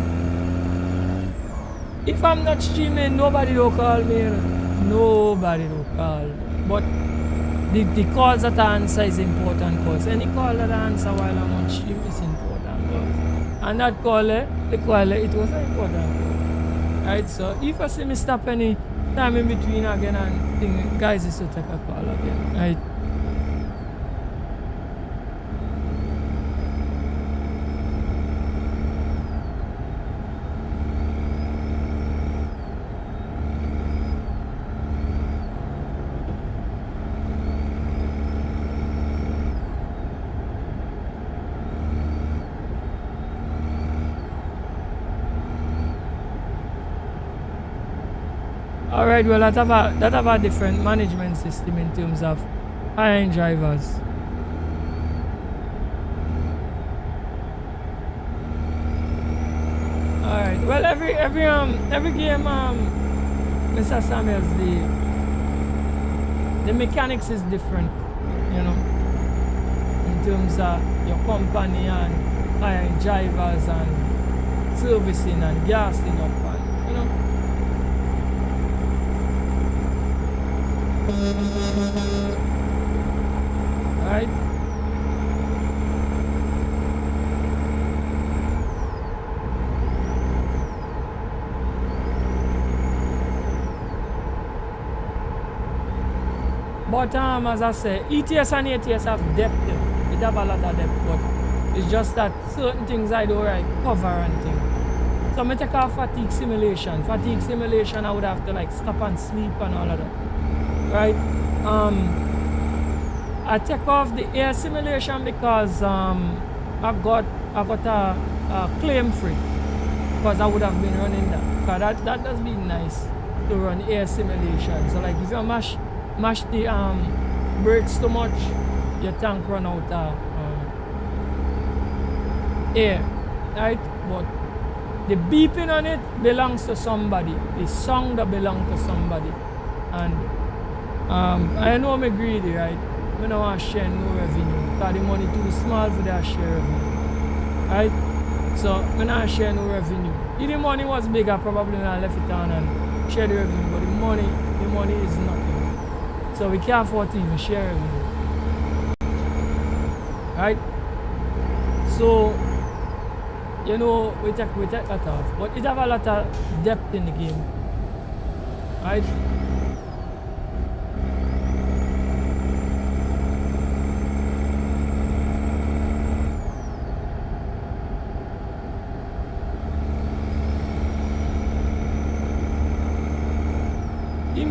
S1: If I'm not streaming, nobody will call me. Nobody will call. But the calls that I answer is important calls. Any call that I answer while I'm on stream is important calls. And that call, the call, it was an important call. Right, so if I see me stop any time in between again and thing, guys is to take a call again. Right. Alright, well that have a different management system in terms of hiring drivers. Alright, well every game Mr. Samuels, the mechanics is different, you know, in terms of your company and hiring drivers and servicing and gassing up and, you know. Right. But as I say, ETS and ATS have depth. It have a lot of depth, but it's just that certain things I don't like cover and things. So I take off fatigue simulation. Fatigue simulation I would have to like stop and sleep and all of that. Right? I take off the air simulation because I got a claim free because I would have been running that. Because that does be nice to run air simulation. So like if you mash the brakes too much, your tank run out of air. Right? But the beeping on it belongs to somebody. The song that belongs to somebody. And I know I'm greedy, right? I don't want to share no revenue because the money too small for that share revenue. Right? So I don't share no revenue. If the money was big, I probably would have left it on and share the revenue. But the money is nothing. So we can't afford to even share revenue. Right? So you know we take that off. But it have a lot of depth in the game. Right?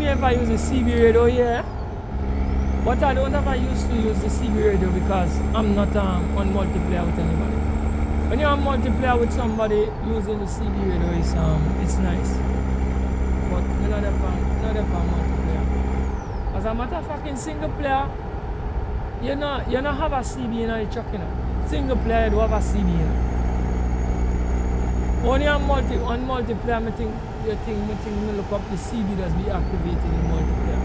S1: If I use the CB radio here, but I don't ever used to use the CB radio because I'm not on multiplayer with anybody. When you're on multiplayer with somebody using the CB radio, it's nice. But you're not on multiplayer. As a matter of fact, in single player, you not have a CB in the truck, you know. Single player, you do have a CB in it. Only on multiplayer, I think me look up the CB does be activated in multiplayer.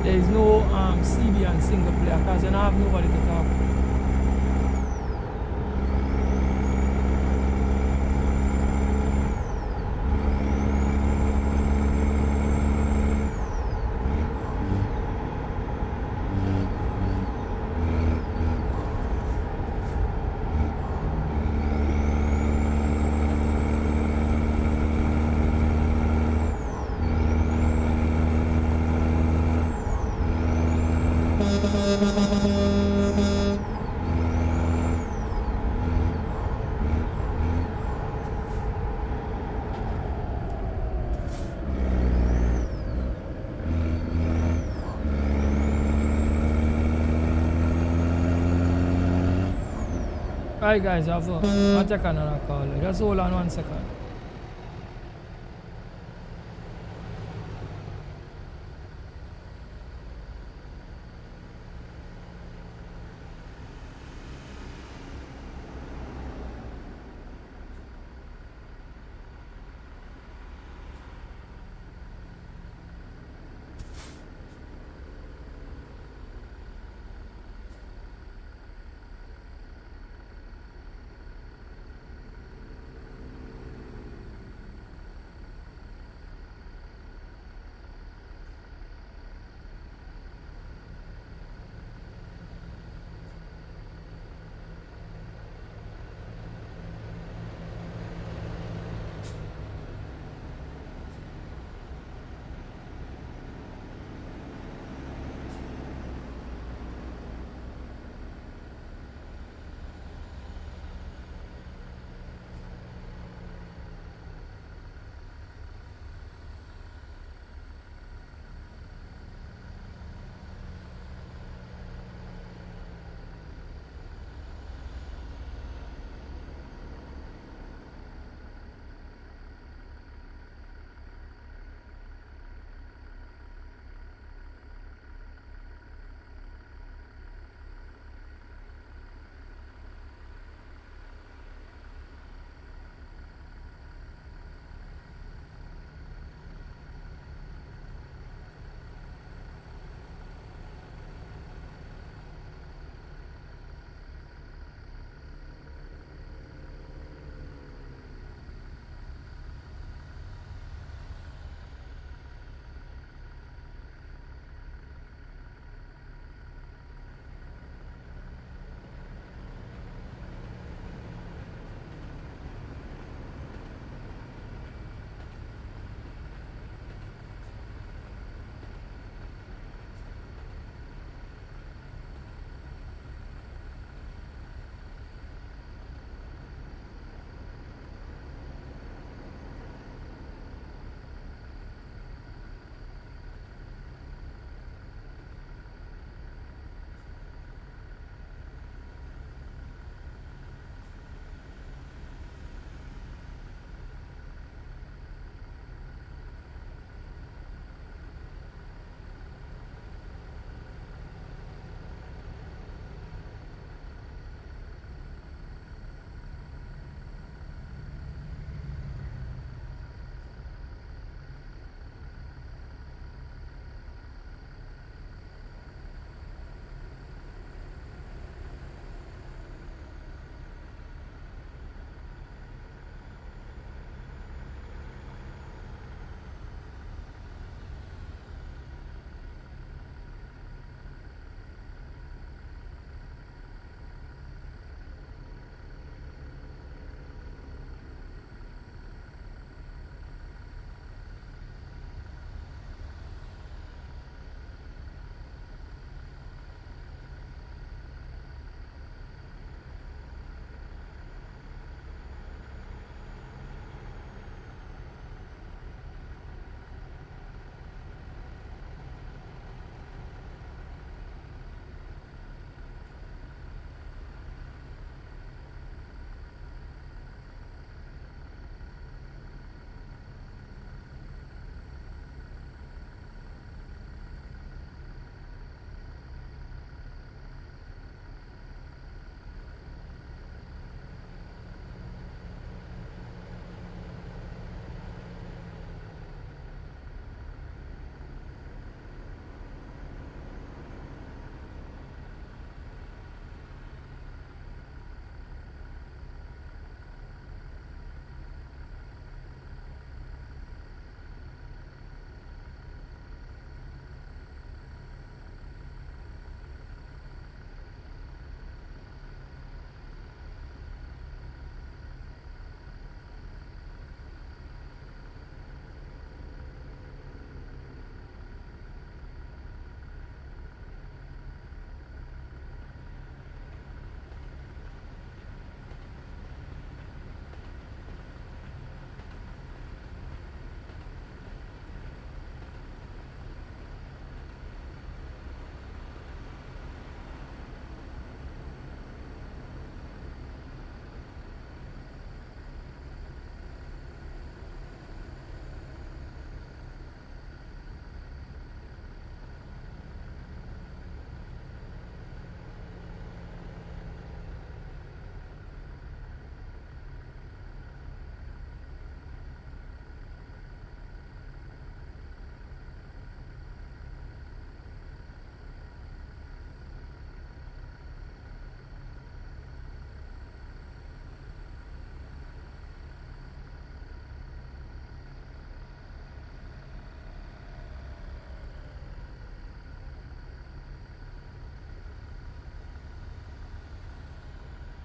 S1: There is no CB on single player because you don't have nobody to talk to. Alright guys, I'll take another call. Just hold on 1 second.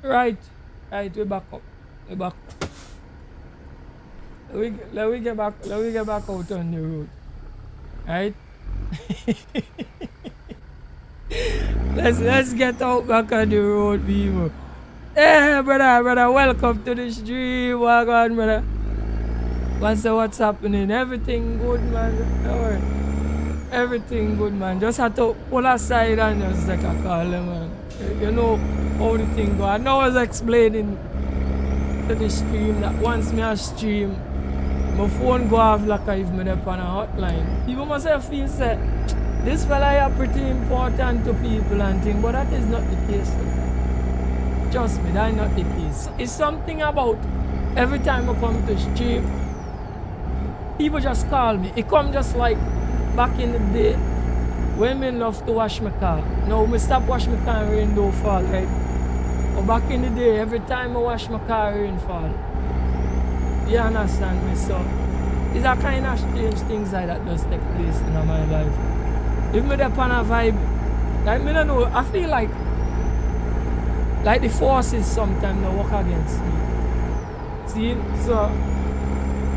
S1: Right, we back up. We back. Let we get back. Let we get back out on the road. Right. let's get out back on the road, people. Hey, brother, welcome to the stream. Welcome, brother. What's happening? Everything good, man. Don't worry. Everything good, man. Just have to pull aside and just take a call, man. You know how the thing go. I know I was explaining to the stream that once me a stream, my phone go off like if me up on a hotline. People must have feel that this fella is pretty important to people and things, but that is not the case. Trust me, that is not the case. It's something about every time I come to stream, people just call me. It come just like back in the day, women love to wash my car. Now, I stop wash my car and rain don't fall, right? But back in the day, every time I wash my car, rain fall. You understand me? So, it's a kind of strange things like that does take place in my life. If me up on a vibe, like me don't know, I feel like the forces sometimes they work against me. See? So,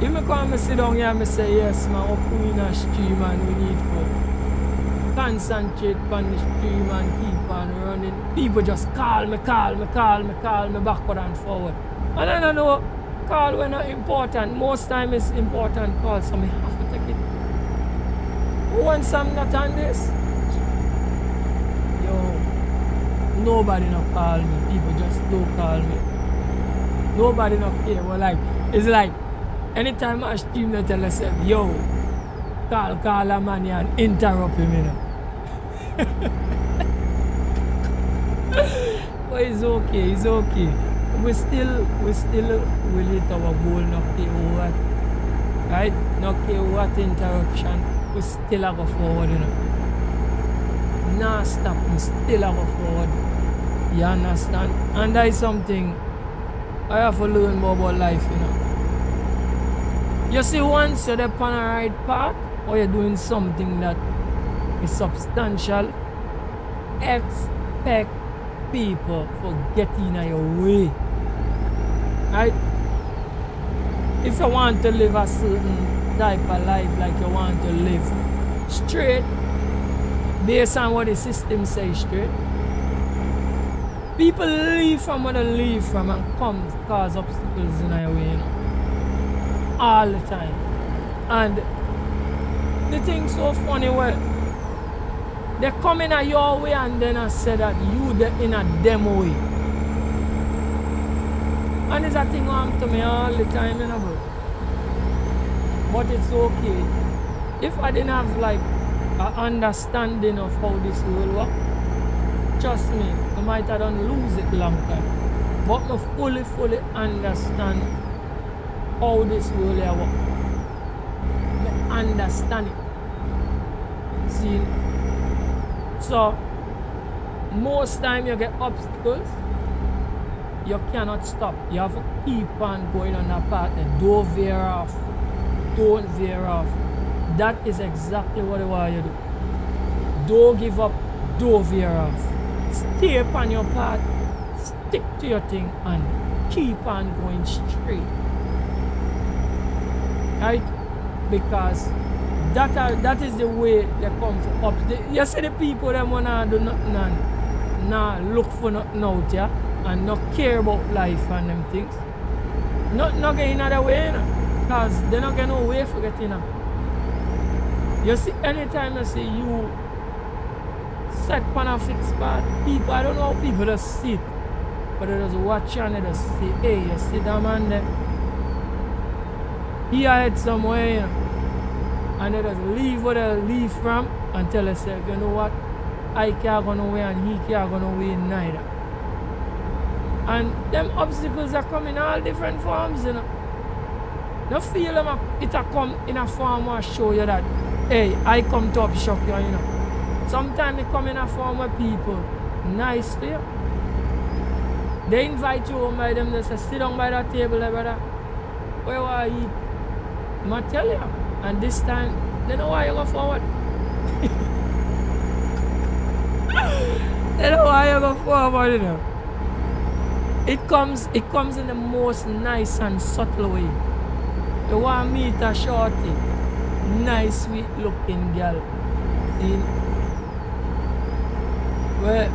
S1: if me come and sit down here and say, yes, man, we're in a stream and we need to concentrate on the stream and keep on running. People just call me backward and forward. And I don't know, call when not important. Most time it's important call, so me have to take it. Once I'm not on this, yo, nobody not call me. People just don't call me. Nobody not care. Well, like, it's like, anytime I stream, they tell us, yo, call a man and interrupt him, you know. But it's okay. We still will hit our goal, not care what, right? Not care what interruption, we still go forward, you know. Nah, stop, we still go forward. You understand? And that is something I have to learn more about life, you know. You see, once you're on a right path, or you're doing something that is substantial, expect people for getting in your way. Right? If you want to live a certain type of life, like you want to live straight, based on what the system says straight, people leave from where they leave from and come cause obstacles in your way, you know. All the time. And the thing's so funny, well, they come in at your way and then I say that you in a them way. And it's a thing happen to me all the time, you know, bro. But it's okay. If I didn't have like an understanding of how this will work, trust me, I might have done lose it long time. But I fully understand how this will work. I understand it. See? So, most time you get obstacles, you cannot stop. You have to keep on going on that path and don't veer off. Don't veer off. That is exactly what I want you to do. Don't give up, don't veer off. Stay upon your path, stick to your thing and keep on going straight. Right? Because that is the way they come up. You see the people that wanna do nothing and nah look for nothing out here and not care about life and them things. Not getting another way, you know, because they're not getting no way for getting up. You see, anytime I see you set on a fixed spot, people, I don't know how people just sit, but they just watch and they just say, hey, you see that man there? He head somewhere, you know, and they just leave where they leave from and tell themselves, you know what, I can't go nowhere and he can't go nowhere neither. And them obstacles are coming in all different forms, you know. Don't feel them, it come in a form where show you that, hey, I come to upshock you, you know. Sometimes it come in a form of people nice to you. They invite you home by them, they say, sit down by that table there, brother. Where are you? I tell you. And this time, they know why you go forward. They know why you go forward, you know. It comes in the most nice and subtle way. You want to meet a shorty, nice, sweet looking girl. See?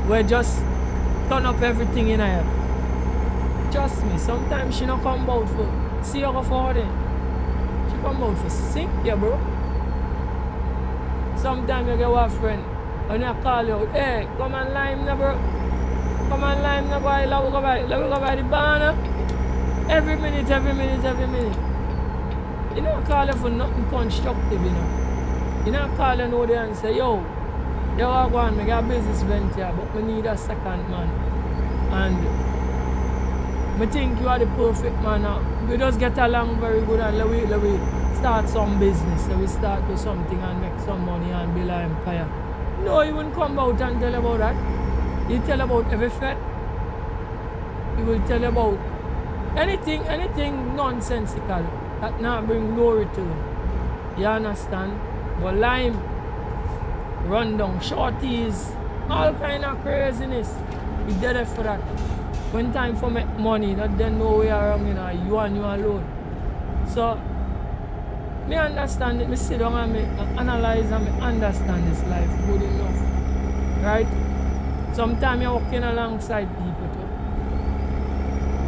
S1: We just turn up everything in here. Trust me, sometimes she not come out for see you go for it. She come out for sink you, bro. Sometimes you get a friend and you call you out, hey, come and lime now, bro. Come and lime now, boy. Let me go by the banner. Every minute. You don't call you for nothing constructive, you know. You don't call you know there and say, yo, I go on, I got a business venture, but we need a second man. And I think you are the perfect man now. We just get along very good and let we start some business. So we start do something and make some money and build an empire. No, you wouldn't come out and tell about that. You tell about every fete. You will tell about anything nonsensical that not bring glory to you. You understand? But lime, run down shorties, all kind of craziness. We did it for that. When time for make money, not then know where wrong, you know, you and you alone. So me understand it, me sit down and me analyze and me understand this life good enough. Right? Sometimes you're walking alongside people too.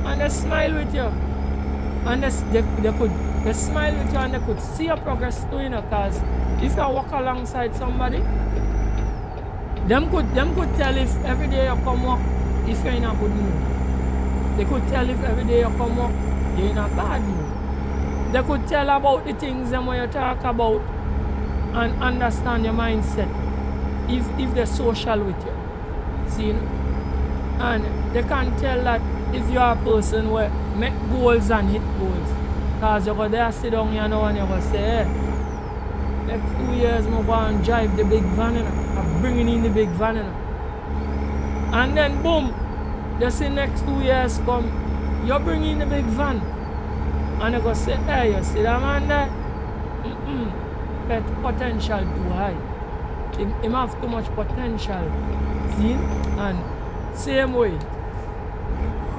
S1: And they smile with you. And they smile with you and they could see your progress too, you know, because if you walk alongside somebody, them could tell if every day you come walk, if you're in a good mood. They could tell if every day you come walk, you're in a bad mood. They could tell about the things them when you talk about and understand your mindset if they're social with you. See? And they can tell that if you are a person where make goals and hit goals. Because you go there sit down here now and you go say, hey, next 2 years I'm going to drive the big van, you know. I'm bringing in the big van, you know. And then boom, just the next 2 years come, you bring in the big van. And you go say, hey, you see that man there? That potential too high. He have too much potential. See? And same way,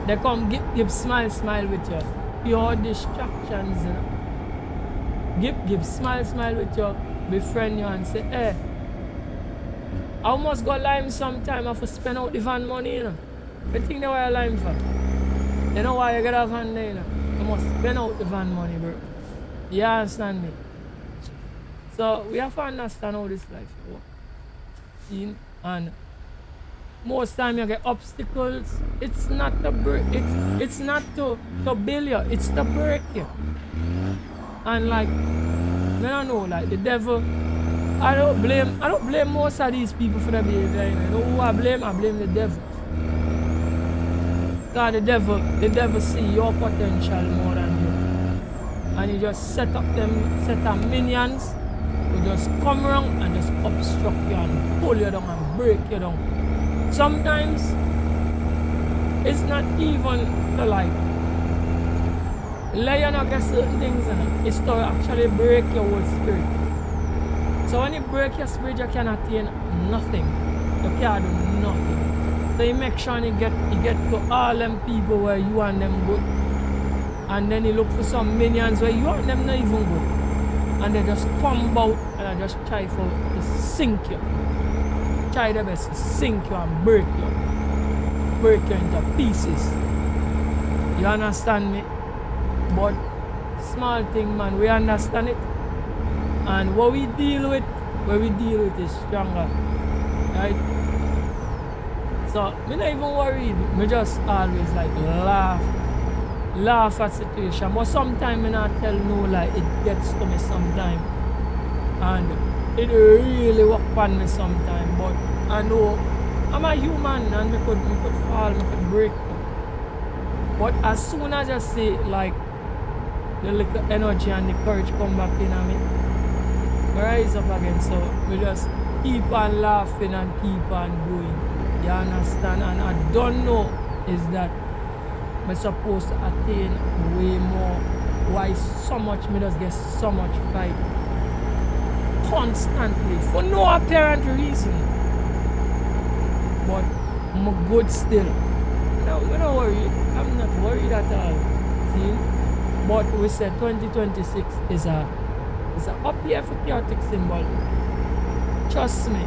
S1: they come give smile with you. Pure distractions, you know. Give smile with you, befriend you and say, hey, I must go lime sometime. I have to spend out the van money, you know. You think they were lime for? You know why you get a van there, you know? You must spend out the van money, bro. You understand me? So we have to understand how this life works. See? And most time you get obstacles, it's not to break, it's not to build you, it's to break you. And like, I don't know, like the devil, I don't blame most of these people for their behavior. You know who I blame? I blame the devil. Because the devil see your potential more than you. And he just set up minions who just come around and just obstruct you and pull you down and break you down. Sometimes it's not even to like let you not get certain things in it. It's to actually break your whole spirit. So when you break your spirit, you can attain nothing. You can't do nothing. So you make sure you get to all them people where you and them good. And then you look for some minions where you and them not even good. And they just come about and they just try to sink you. Try their best to sink you and break you. Break you into pieces. You understand me? But small thing, man, we understand it. And what we deal with is stronger. Right? So me not even worried. Me just always like laugh at situation. But sometimes me not tell no lie. It gets to me sometimes. And it really work on me sometimes. But I know I'm a human and me could fall, me could break. But as soon as I see like the little energy and the courage come back in me, I rise up again. So we just keep on laughing and keep on going. You understand? And I don't know is that I'm supposed to attain way more. Why so much me just get so much fight constantly for no apparent reason. But I'm good still. No, we're not worried. I'm not worried at all. See? But we said 2026 is a up year for chaotic symbol. Trust me.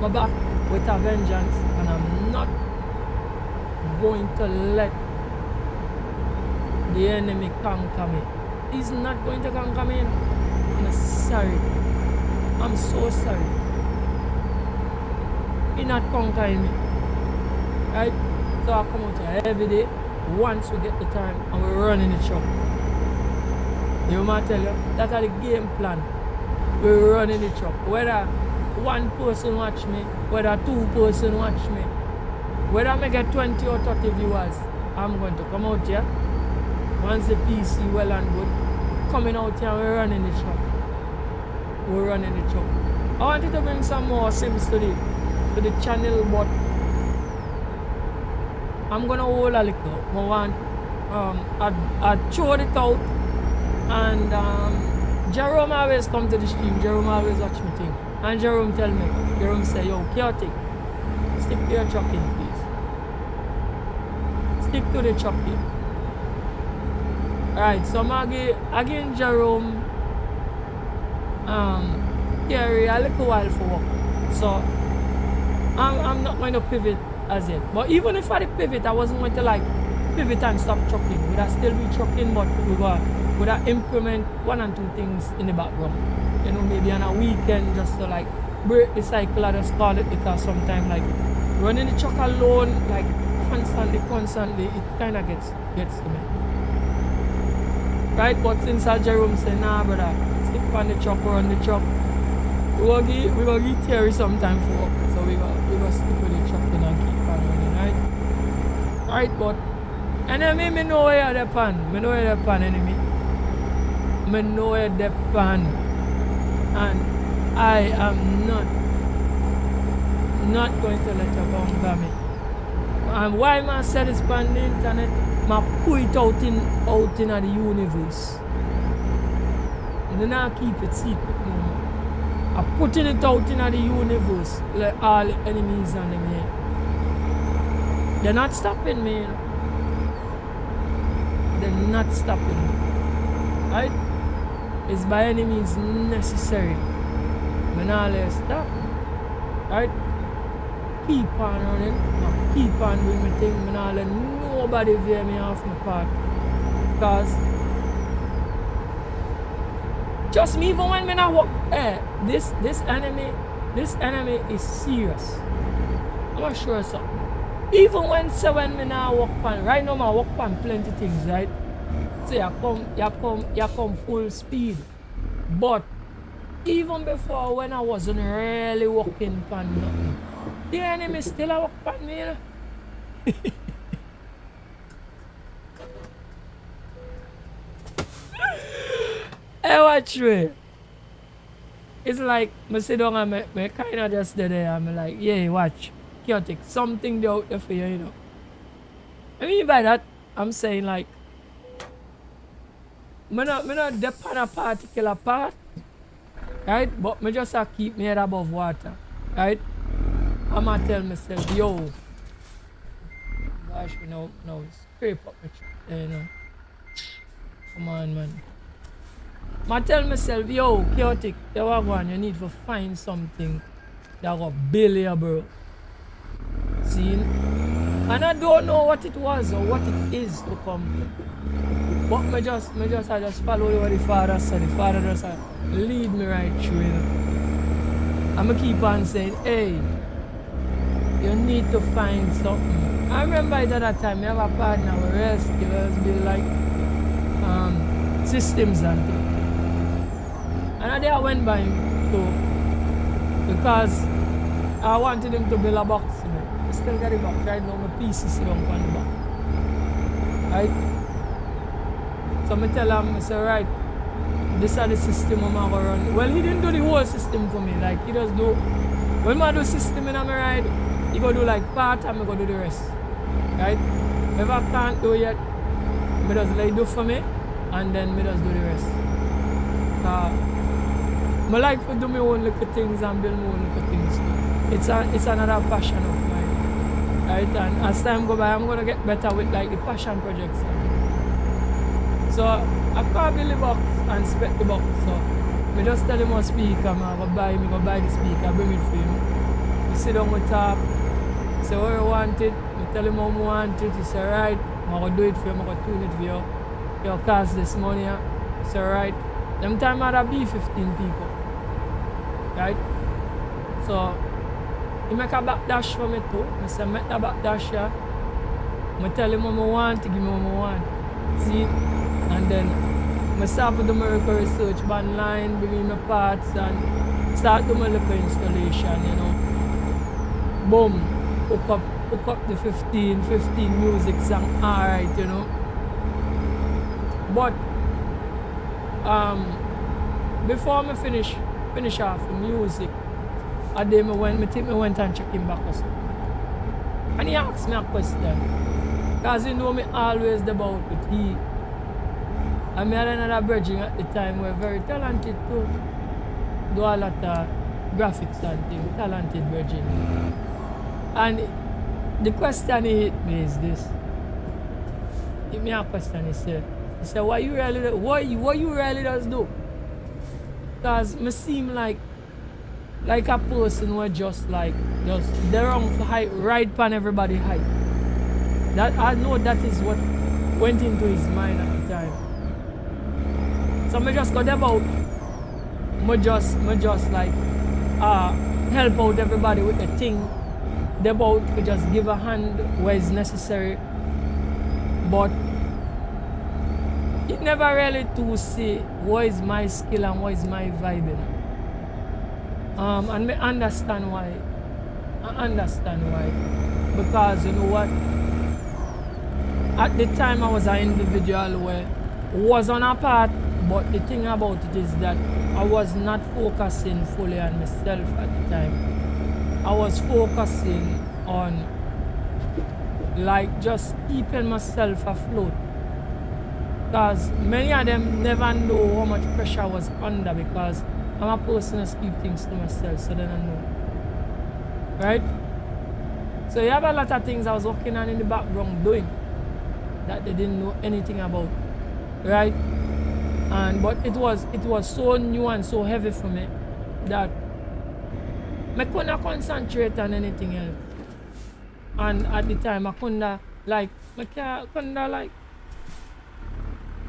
S1: I'm back with a vengeance, and I'm not going to let the enemy conquer me. He's not going to conquer me. I'm sorry. I'm so sorry. He's not conquering me. Right? So I come out here every day. Once we get the time and we run in the truck. You might tell you, that's the game plan. We run in the truck. Whether one person watch me, whether two person watch me, whether I get 20 or 30 viewers, I'm going to come out here. Once the PC well and good, coming out here and we run in the truck. We run in the truck. I wanted to bring some more sims to the channel, but I'm gonna hold a little. I want I throw it out, and Jerome always come to the stream. Jerome always watch me thing, and Jerome tell me. Jerome say, "Yo, chaotic, stick to your chopping, please. Stick to the chopping." Alright, so I'm again Jerome Terry a little while for work. So I'm not going to pivot as yet. But even if I did pivot, I wasn't going to like pivot and stop trucking. Would I still be trucking, but would I implement one and two things in the background? You know, maybe on a weekend just to like break the cycle. I just call it, because sometimes like running the truck alone, like constantly, it kind of gets to me. Right? But since Jerome said, nah brother, stick on the truck, run the truck. We're gonna give Terry some time for work. So we're gonna stick with the truck and keep on running, right? Right, but enemy, me know where you're the pan. Me know where you're the pan, enemy. Me know where the pan. And I am not going to let you conquer me. And why am I say this on the internet? I put it out in the universe. And then I keep it secret no more. I putting it out in the universe, like all the enemies and them here. They're not stopping me. They're not stopping me. Right? It's by any means necessary. I'm not let stop. Right? Keep on running. Keep on doing my thing. I'm not let nobody veer me off my path. Because just me, even when I walk, this enemy is serious. I'm not sure something. Even when I walk pan, right now I walk pan plenty things, right? So you come full speed. But even before, when I wasn't really walking pan nothing, the enemy still a walk pan me, you know? Hey, watch me. It's like, I sit down and I kind of just there. I'm like, yeah, watch. Chaotic. Something out there for you, you know. I mean by that, I'm saying like, I'm not dep on a particular part, right? But I just keep my head above water, right? I'm going to tell myself, yo, gosh, me now scrape up my you know. Come on, man. I tell myself, yo, chaotic, you need to find something that will build you, bro. See? And I don't know what it was or what it is to come. But I just follow what the Father said. The Father just lead me right through, you know. I'm going to keep on saying, hey, you need to find something. I remember at that time, I have a partner with rescuers, build like systems and things. And I went by him too, because I wanted him to build a box. You know. I still got the box right now, my PC sit down on the box. Right? So I tell him, I say, right, this is the system I'm going to run. Well, he didn't do the whole system for me. Like, he just do, when I do system in my ride, he go do like part and I go do the rest. Right? If I can't do it yet, I just like do for me, and then I just do the rest. I like to do my own little things and build my own little things. It's another passion of mine. Right? And as time go by, I'm gonna get better with like the passion projects. So I call Billy Box and spec the box. So I just tell him a speaker, man, go buy the speaker, bring it for him. We sit down, we talk, say what you want it, I tell him how I want it, he say right, I'm gonna do it for you, I'm gonna tune it for you. Your cost this money, he say right. Them time I had be 15 people. Right? So he make a backdash for me too. I say make the backdash here. I tell him what I want, to give me what I want. See? And then I start with the miracle research online, bring in my parts and start doing my little installation, you know. Boom. Hook up the 15 music song, alright, you know. But before I finish off the music, I went and check him back or something. And he asked me a question. Because he know me always about it. I had another brethren at the time who were very talented too. Do a lot of graphics and things, talented brethren. And the question he hit me is this. Hit me a question, he said, what you really does do? Because me seem like a person who just they're wrong for height, right pan everybody height. That I know that is what went into his mind at the time. So me just got about me just like help out everybody with the thing. They about to just give a hand where it's necessary. But it never really to see what is my skill and what is my vibe. You know? And I understand why. Because you know what? At the time I was an individual where was on a path, but the thing about it is that I was not focusing fully on myself at the time. I was focusing on like just keeping myself afloat. Because many of them never know how much pressure I was under because I'm a person who keep things to myself, so they don't know. Right? So you have a lot of things I was working on in the background doing that they didn't know anything about. Right? But it was so new and so heavy for me that I couldn't concentrate on anything else. And at the time I couldn't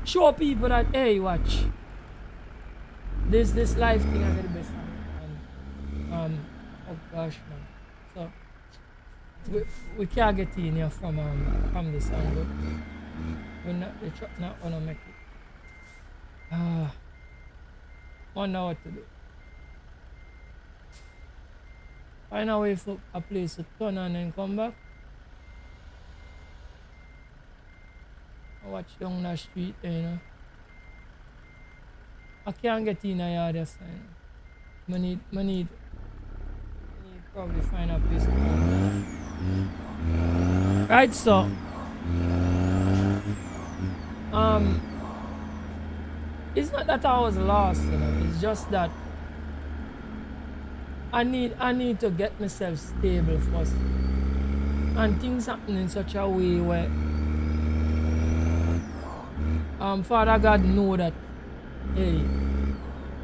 S1: show people that, hey, watch, this life thing I get the best of. Oh gosh, man. So we can't get in here from this angle. The truck not gonna make it. Wonder what to do. Find a way for a place to turn and then come back. I watch down the street there, you know. I can't get in a yard this time. I need probably find a place to come. Right, so it's not that I was lost, you know, it's just that I need to get myself stable first. And things happen in such a way where Father God know that, hey,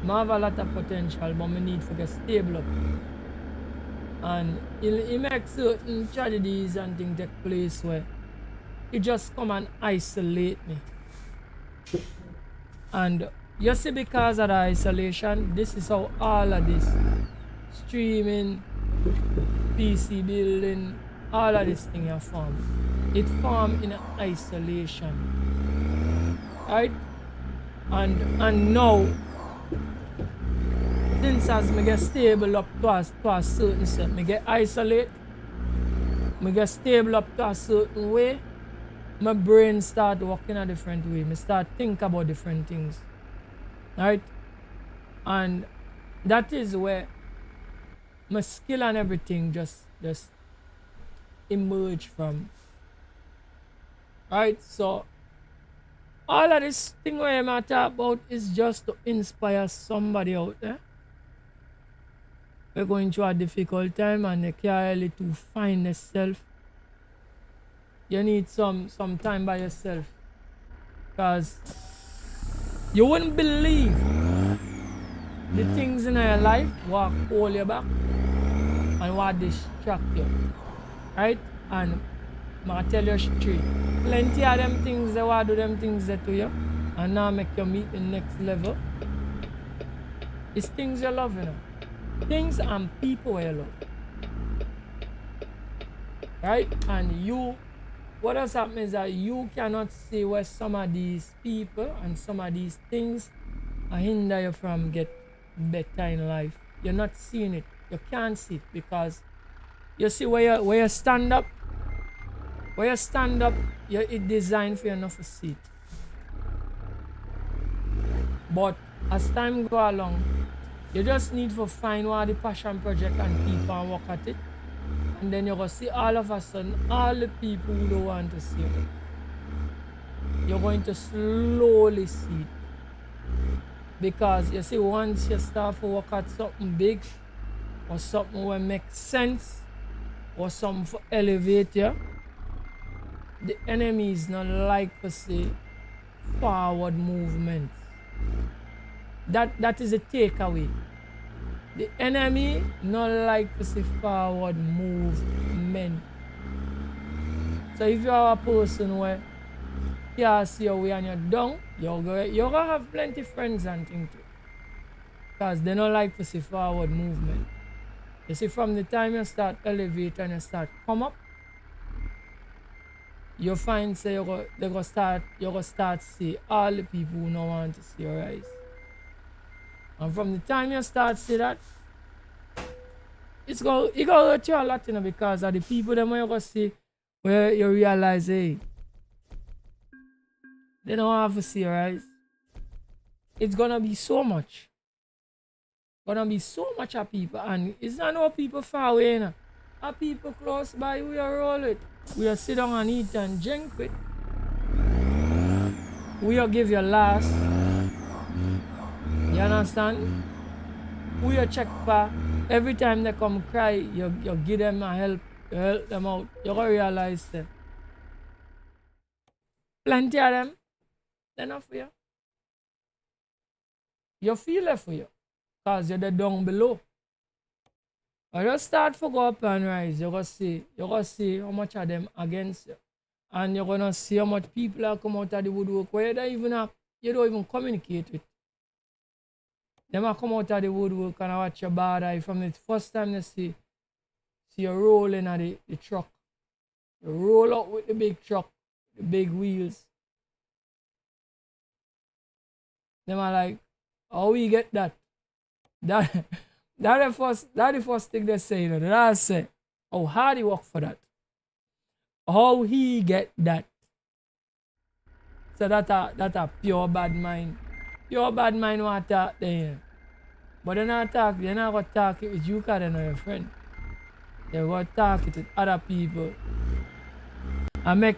S1: I have a lot of potential, but I need to get stable up. And it makes certain tragedies and things take place where it just come and isolate me. And you see, because of the isolation, this is how all of this streaming, PC building, all of this thing are formed. It formed in isolation. Right? And now, since as I get stable up to a certain set, I get isolate, I get stable up to a certain way, my brain start working a different way. I start think about different things. Right? And that is where my skill and everything just emerge from. Right? So all of this thing where I'm talk about is just to inspire somebody out there. We're going through a difficult time and they can't really to find themselves you need some time by yourself. Because you wouldn't believe the things in your life what hold you back and what distract you. Right? And I tell you straight, plenty of them things that will do them things that to you and now make you meet the next level. It's things you love, you know. Things and people you love. Right? And you, what has happened is that you cannot see where some of these people and some of these things are hinder you from get better in life. You're not seeing it. You can't see it because you see where you stand up. Where you stand up, it's designed for you not to see it. But as time go along, you just need to find what the passion project and people and work at it. And then you're going to see all of a sudden, all the people who don't want to see it. You're going to slowly see it. Because you see, once you start to work at something big, or something that makes sense, or something for elevate you, the enemy is not like to see forward movement. That is a takeaway. The enemy not like to see forward movement. So if you are a person where you see your way and you're down, you're gonna have plenty of friends and things too. Because they don't like to see forward movement. You see, from the time you start elevate and you start come up, you find say you're gonna start see all the people who don't want to see your rise. And from the time you start see that, it go hurt you a lot, you know, because of the people that you go see where you realize, hey, they don't have to see your rise. It's gonna be so much. Gonna be so much of people, and it's not no people far away, you know. Are people close by we are roll it. We are sit down and eat and drink with. We are give you last. You understand? We are check for every time they come cry, you give them a help, you help them out. You gotta realize that plenty of them, they're not for you. You feel it for you. Because you're the down below. When you start to go up and rise, you're gonna see how much of them against you. And you're gonna see how much people are come out of the woodwork where you don't even communicate with. Them are come out of the woodwork and I watch your bad eye from the first time they see you rolling at the truck. You roll out with the big truck, the big wheels. Them are like, how we get that? That the first thing they say, you know. They say, how hard he work for that? How he get that? So that a pure bad mind. Pure bad mind want to talk there. But they're not going to talk it with you because they know your friend. They're going to talk it with other people. I make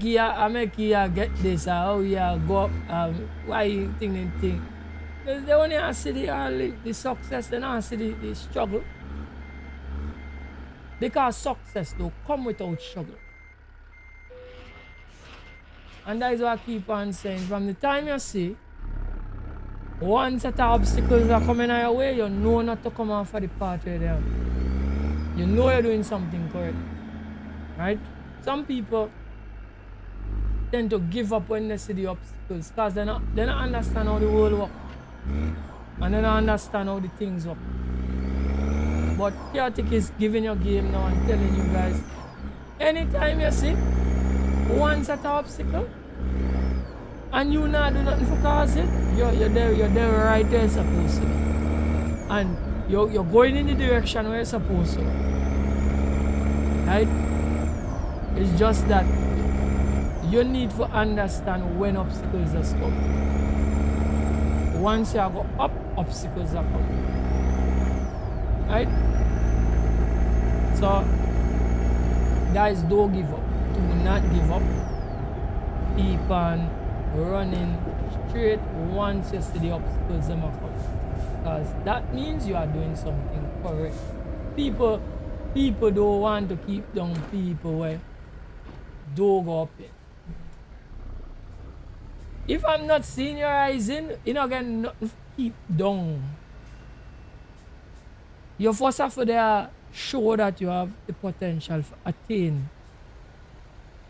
S1: you get this, how you go up, why you think. They only see the success, they don't see the struggle. Because success don't come without struggle. And that is what I keep on saying. From the time you see one set of obstacles are coming your way, you know not to come off of the path where they are. You know you're doing something correct. Right? Some people tend to give up when they see the obstacles because they don't understand how the world works. And they don't understand how the things work. But chaotic is giving you game now and telling you guys, anytime you see one set of obstacle and you not do nothing for cause it, you're there right where you're supposed to be. And you're going in the direction where you're supposed to. Right? It's just that you need to understand when obstacles are coming. Once you go up, obstacles are coming. Right? So, guys, don't give up. Do not give up. Keep on running straight once you see the obstacles them come. Because that means you are doing something correct. People don't want to keep down people where door go up in. If I'm not seniorizing, you know, again, nothing keep down. You first have to show that you have the potential to attain.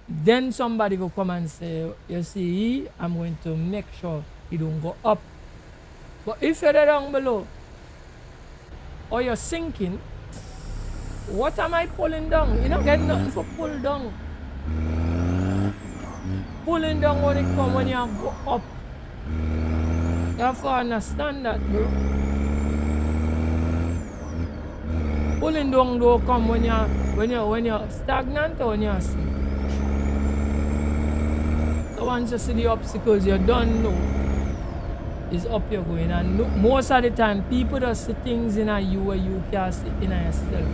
S1: Then somebody will come and say, you see, I'm going to make sure you don't go up. But if you're down below, or you're sinking, what am I pulling down? You don't get nothing for pull down. Pulling down when it come when you go up. You have to understand that, bro. Pulling down don't come when you're stagnant or when you're sink. So once you see the obstacles, you don't know it's up you're going. And most of the time, people just see things in you where you can't see in yourself.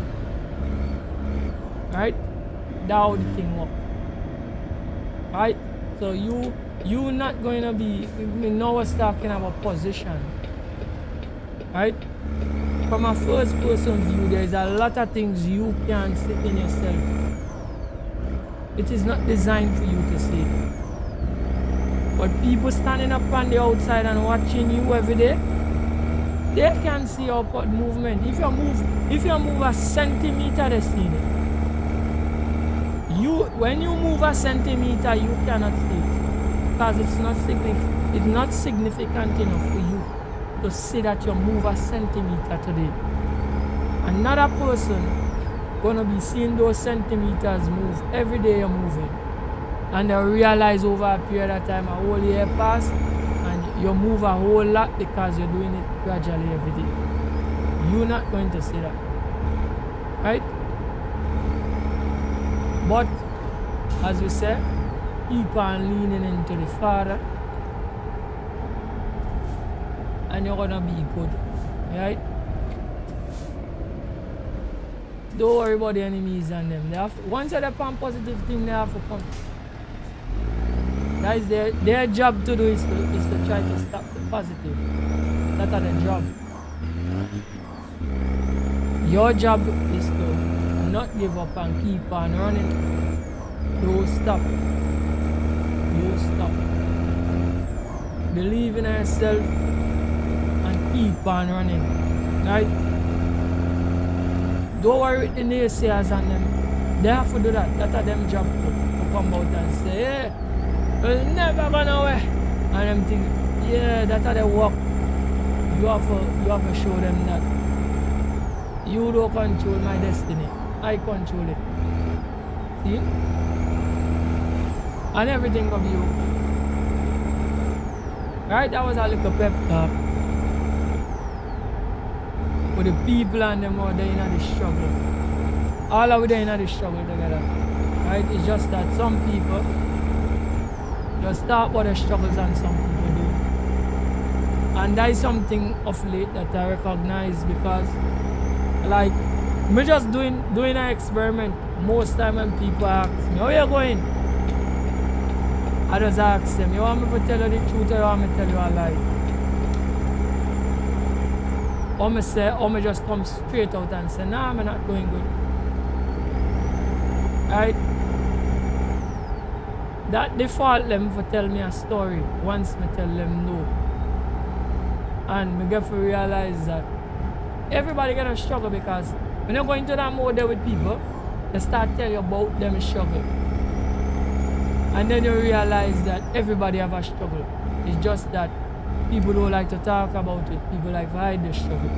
S1: Right? That's how the thing works. Right? So you not going to be, we know what's talking about position. Right? From a first person view, there's a lot of things you can't see in yourself. It is not designed for you to see. But people standing up on the outside and watching you every day, they can see your movement. If you move a centimeter, they see it. When you move a centimeter, you cannot see it because it's not significant enough for you to see that you move a centimeter today. Another person gonna be seeing those centimeters move every day you're moving. And they realize over a period of time, a whole year pass, and you move a whole lot because you're doing it gradually every day. You're not going to see that. Right? But, as we say, keep on leaning into the Father, and you're going to be good. Right? Don't worry about the enemies and them. Once they're upon positive thing, they have to come. That is their job to do is to try to stop the positive. That's their job. Your job is to not give up and keep on running. Don't stop. Don't stop. Believe in yourself and keep on running. Right? Don't worry with the naysayers and them. They have to do that. That's their job to come out and say, hey, we'll never go nowhere. And them think, yeah, that's how they work. You have to show them that you don't control my destiny. I control it. See? And everything of you. Right? That was a little pep talk. But the people and them are there in the struggle. All of them in the struggle together. Right? It's just that some people just talk about the struggles and some people do. And that is something of late that I recognize because like me just doing an experiment. Most time when people ask me, how you going? I just ask them, you want me to tell you the truth or you want me to tell you a lie? Or me just come straight out and say, nah, I'm not doing good. Right? That default them for tell me a story once me tell them no. And me get to realize that everybody gonna struggle because when you go into that mode there with people, they start tell you about them struggle. And then you realize that everybody have a struggle. It's just that people don't like to talk about it. People like to hide the struggle.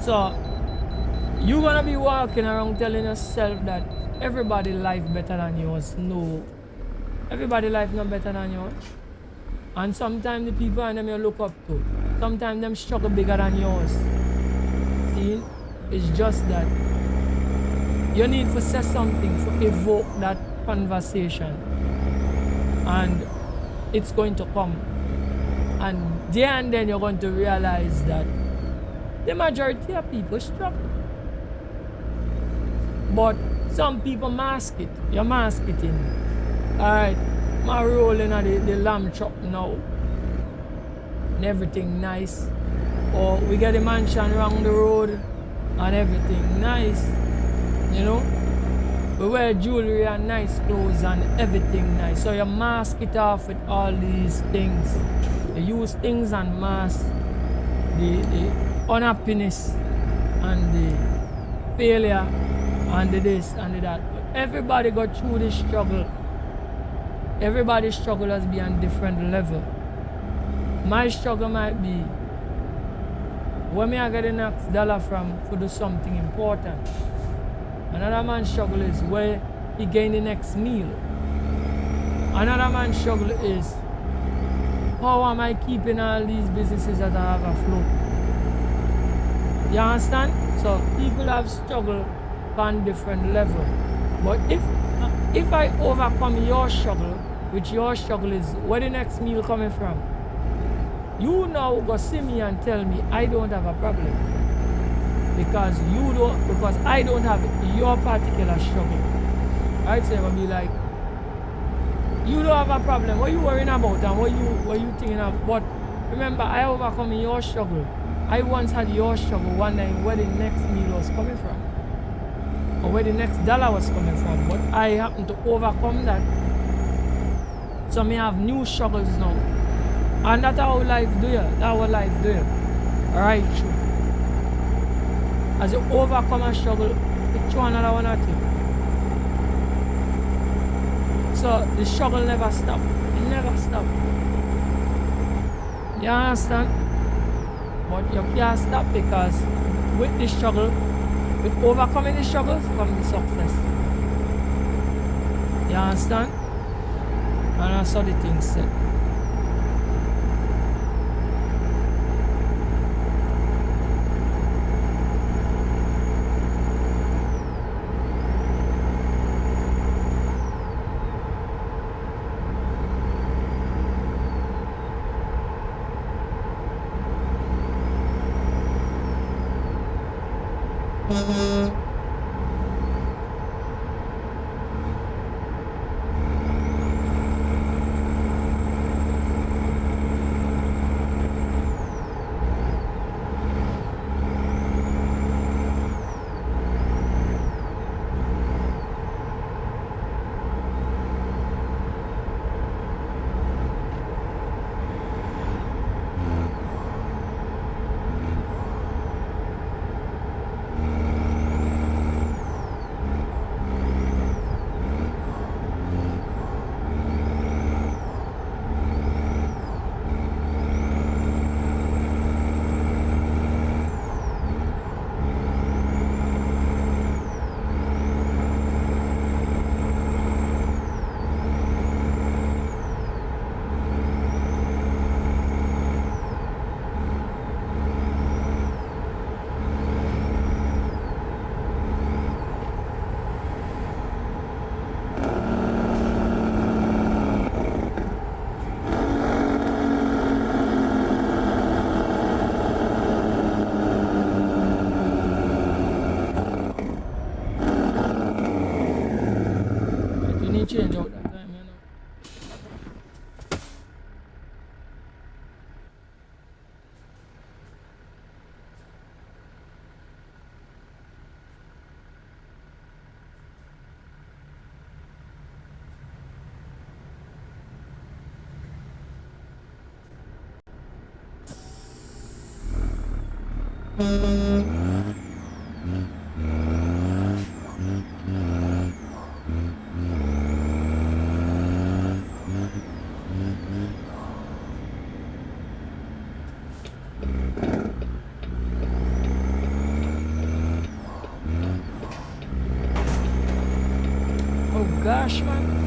S1: So you're gonna be walking around telling yourself that everybody's life better than yours. No. Everybody's life not better than yours. And sometimes the people and them you look up to, sometimes them struggle bigger than yours. See? It's just that you need to say something to evoke that conversation. And it's going to come. And there and then you're going to realize that the majority of people struggle. But some people mask it. You mask it in. Alright, I'm rolling at the lamb truck now. And everything nice. Or we get a mansion around the road and everything nice. You know? We wear jewelry and nice clothes and everything nice. So you mask it off with all these things. You use things and mask the unhappiness and the failure and the this and the that. But everybody go through this struggle. Everybody's struggle has been on different level. My struggle might be when me I get the next dollar from to do something important. Another man's struggle is where he gain the next meal. Another man's struggle is how am I keeping all these businesses that I have afloat? You understand? So people have struggled on different level. But if I overcome your struggle, which your struggle is where the next meal coming from, you now go see me and tell me I don't have a problem. Because I don't have your particular struggle. I'd say I'll be like, you don't have a problem. What you worrying about and what you thinking of? But remember, I overcome your struggle. I once had your struggle wondering where the next meal was coming from. Or where the next dollar was coming from. But I happen to overcome that. So me have new struggles now. And that's how life do you. That's how life do you. Right true. As you overcome a struggle, you throw another one at you. So the struggle never stop. It never stop. You understand? But you can't stop because with the struggle, with overcoming the struggles comes the success. You understand? And that's how the things set. Change out that time, you know. Oh gosh, man.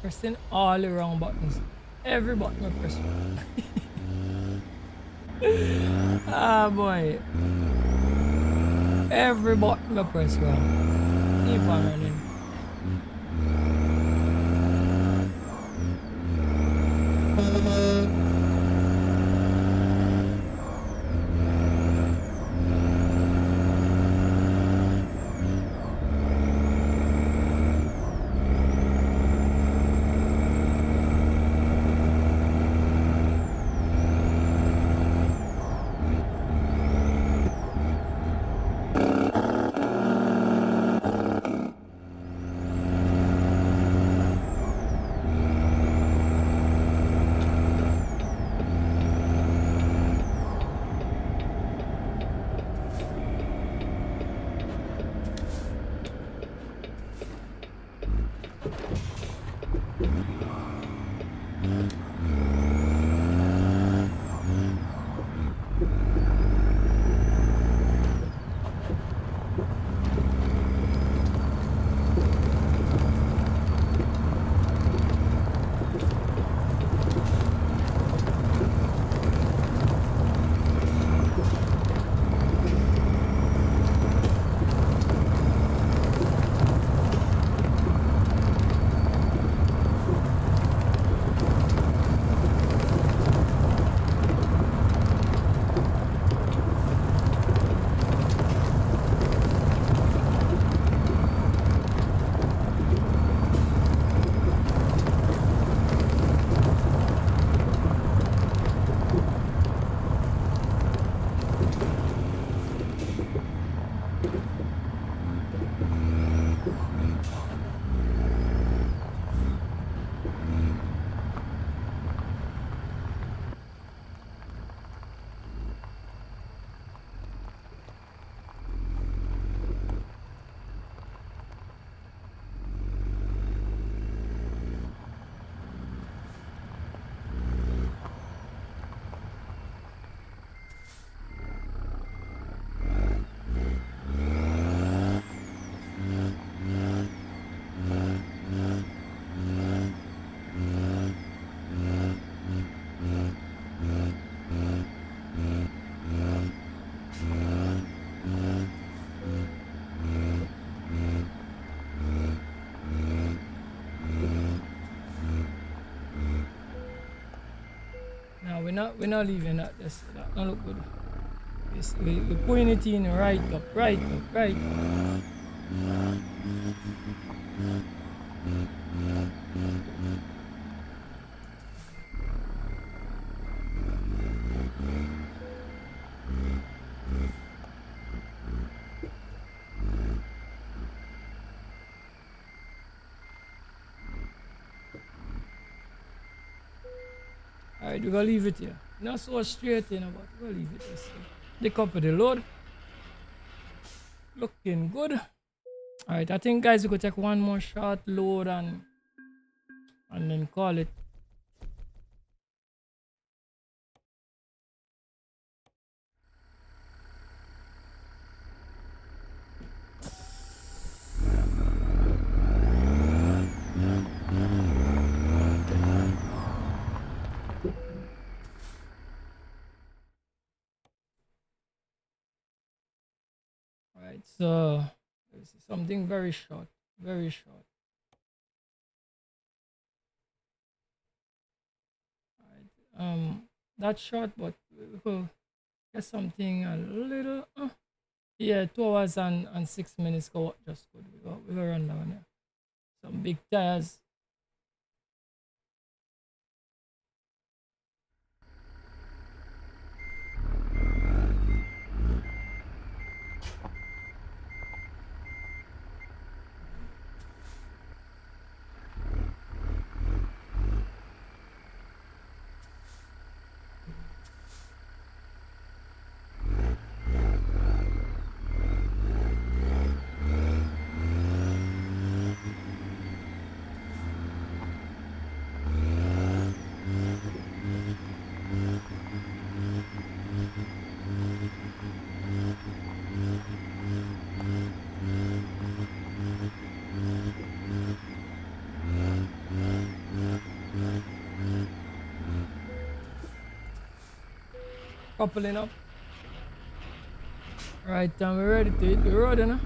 S1: Pressing all the wrong buttons. Every button I press. Ah boy. Every button I press wrong. Keep on running. No, we're not leaving that. That don't look good. We're putting it in right up, right up, right up. Alright, we're gonna leave it here. Not so straight, you know, but we're gonna leave it here. The cup of the load. Looking good. Alright, I think guys we could take one more short load and then call it. Alright, so this is something very short. Very short. Alright. That's short, but we could get something a little yeah, 2 hours and 6 minutes go just good. We go run down there. Some big tires. Coupling up. Right, and we're ready to hit the road, you know.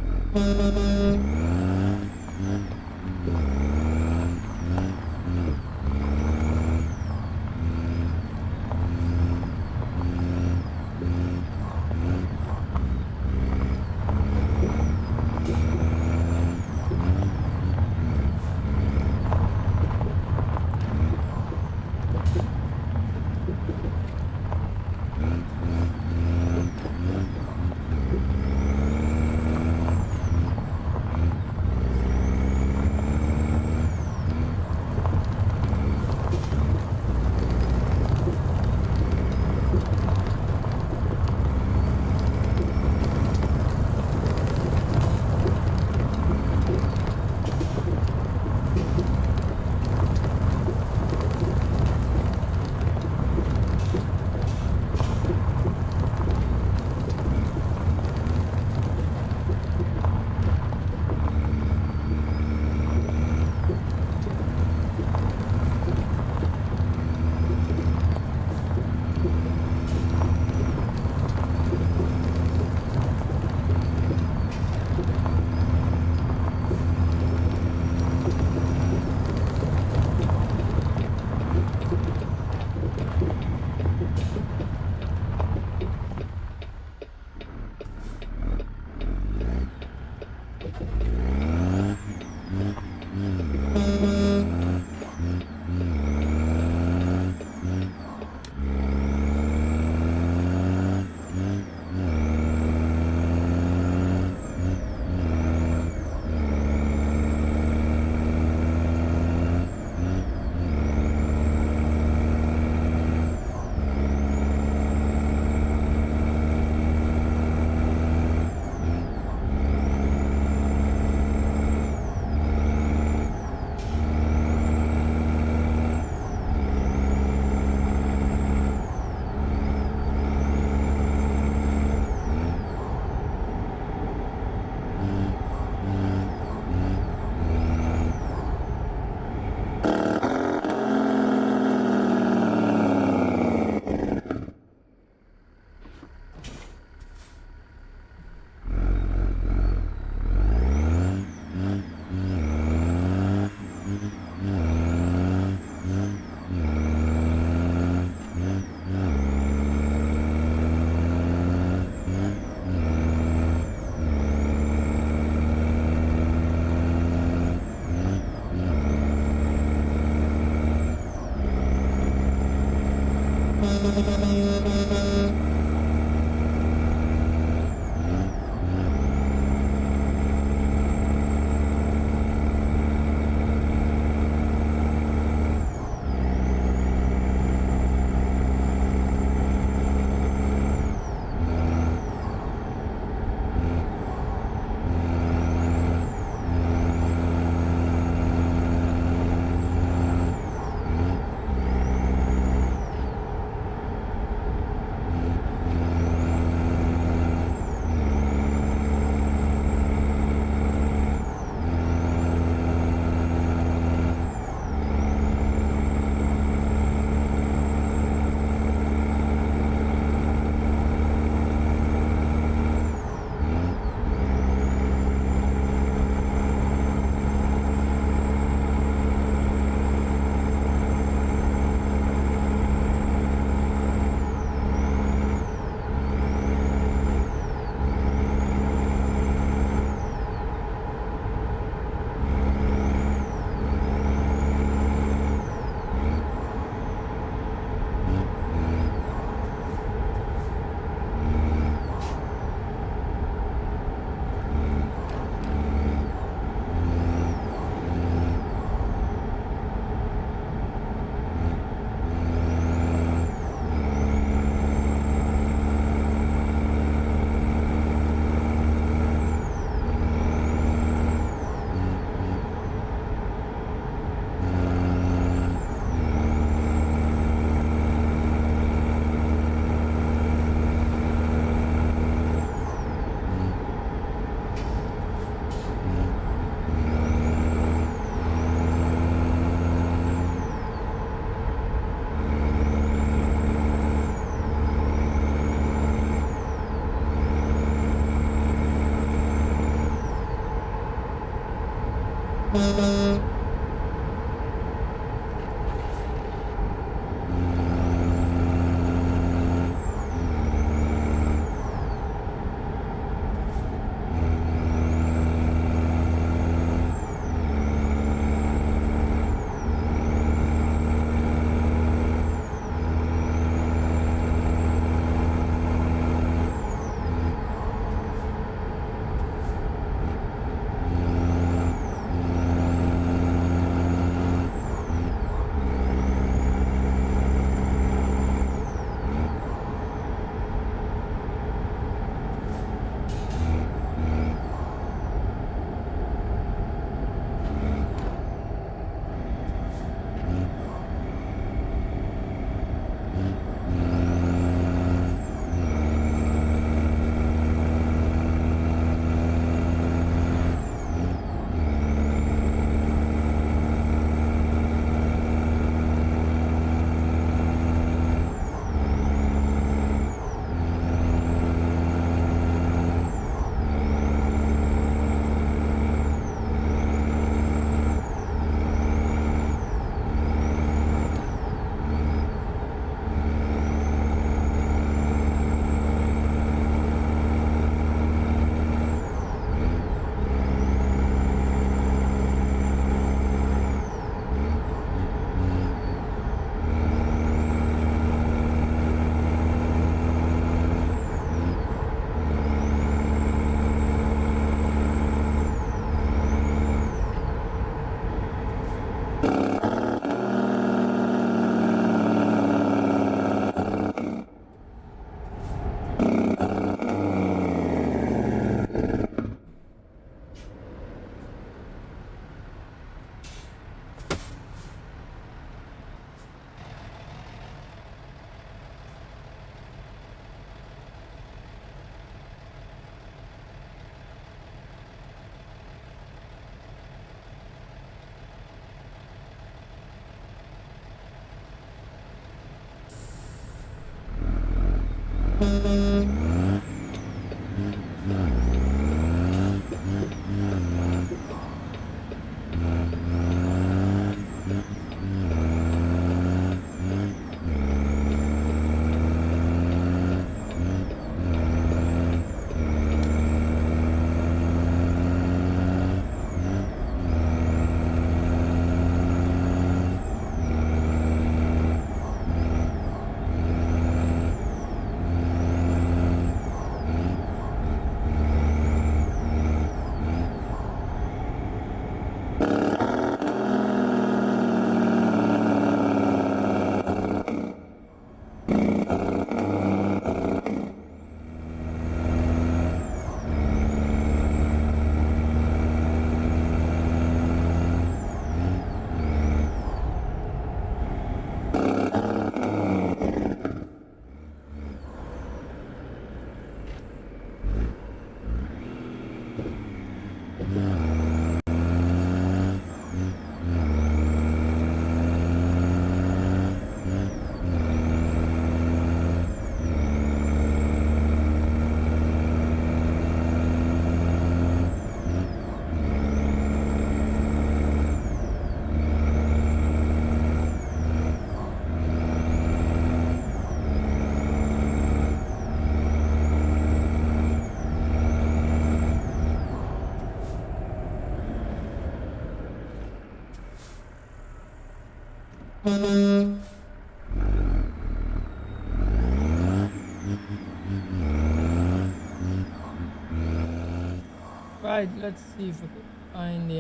S1: Right, let's see if we can find the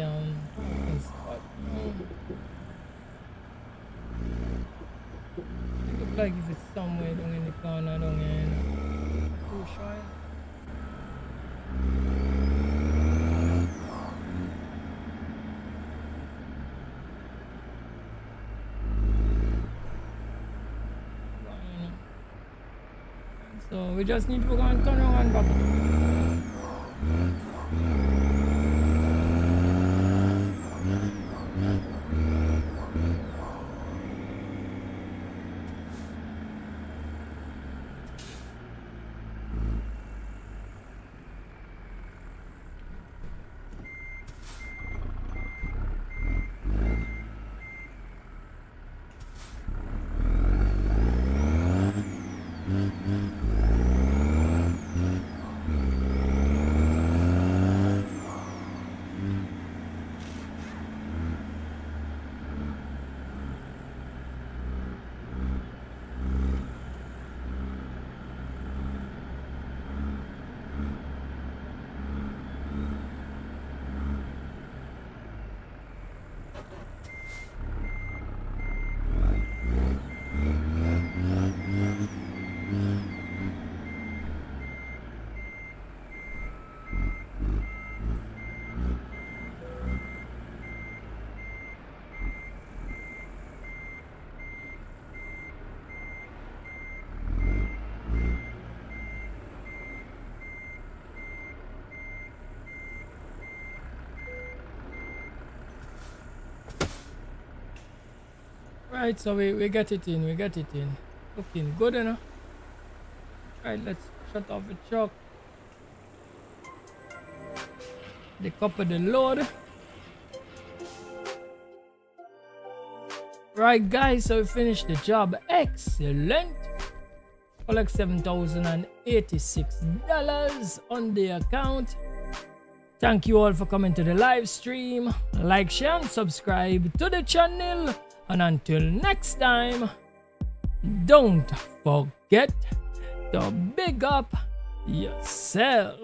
S1: parking spot. It look like if it's somewhere down in the corner down here. Too shy. So we just need to go and turn around back. Right, so we get it in, looking good, you know. Right, let's shut off the truck. Decouple the load. Right guys, so we finished the job. Excellent. Collect $7,086 on the account. Thank you all for coming to the live stream. Like, share, and subscribe to the channel. And until next time, don't forget to big up yourself.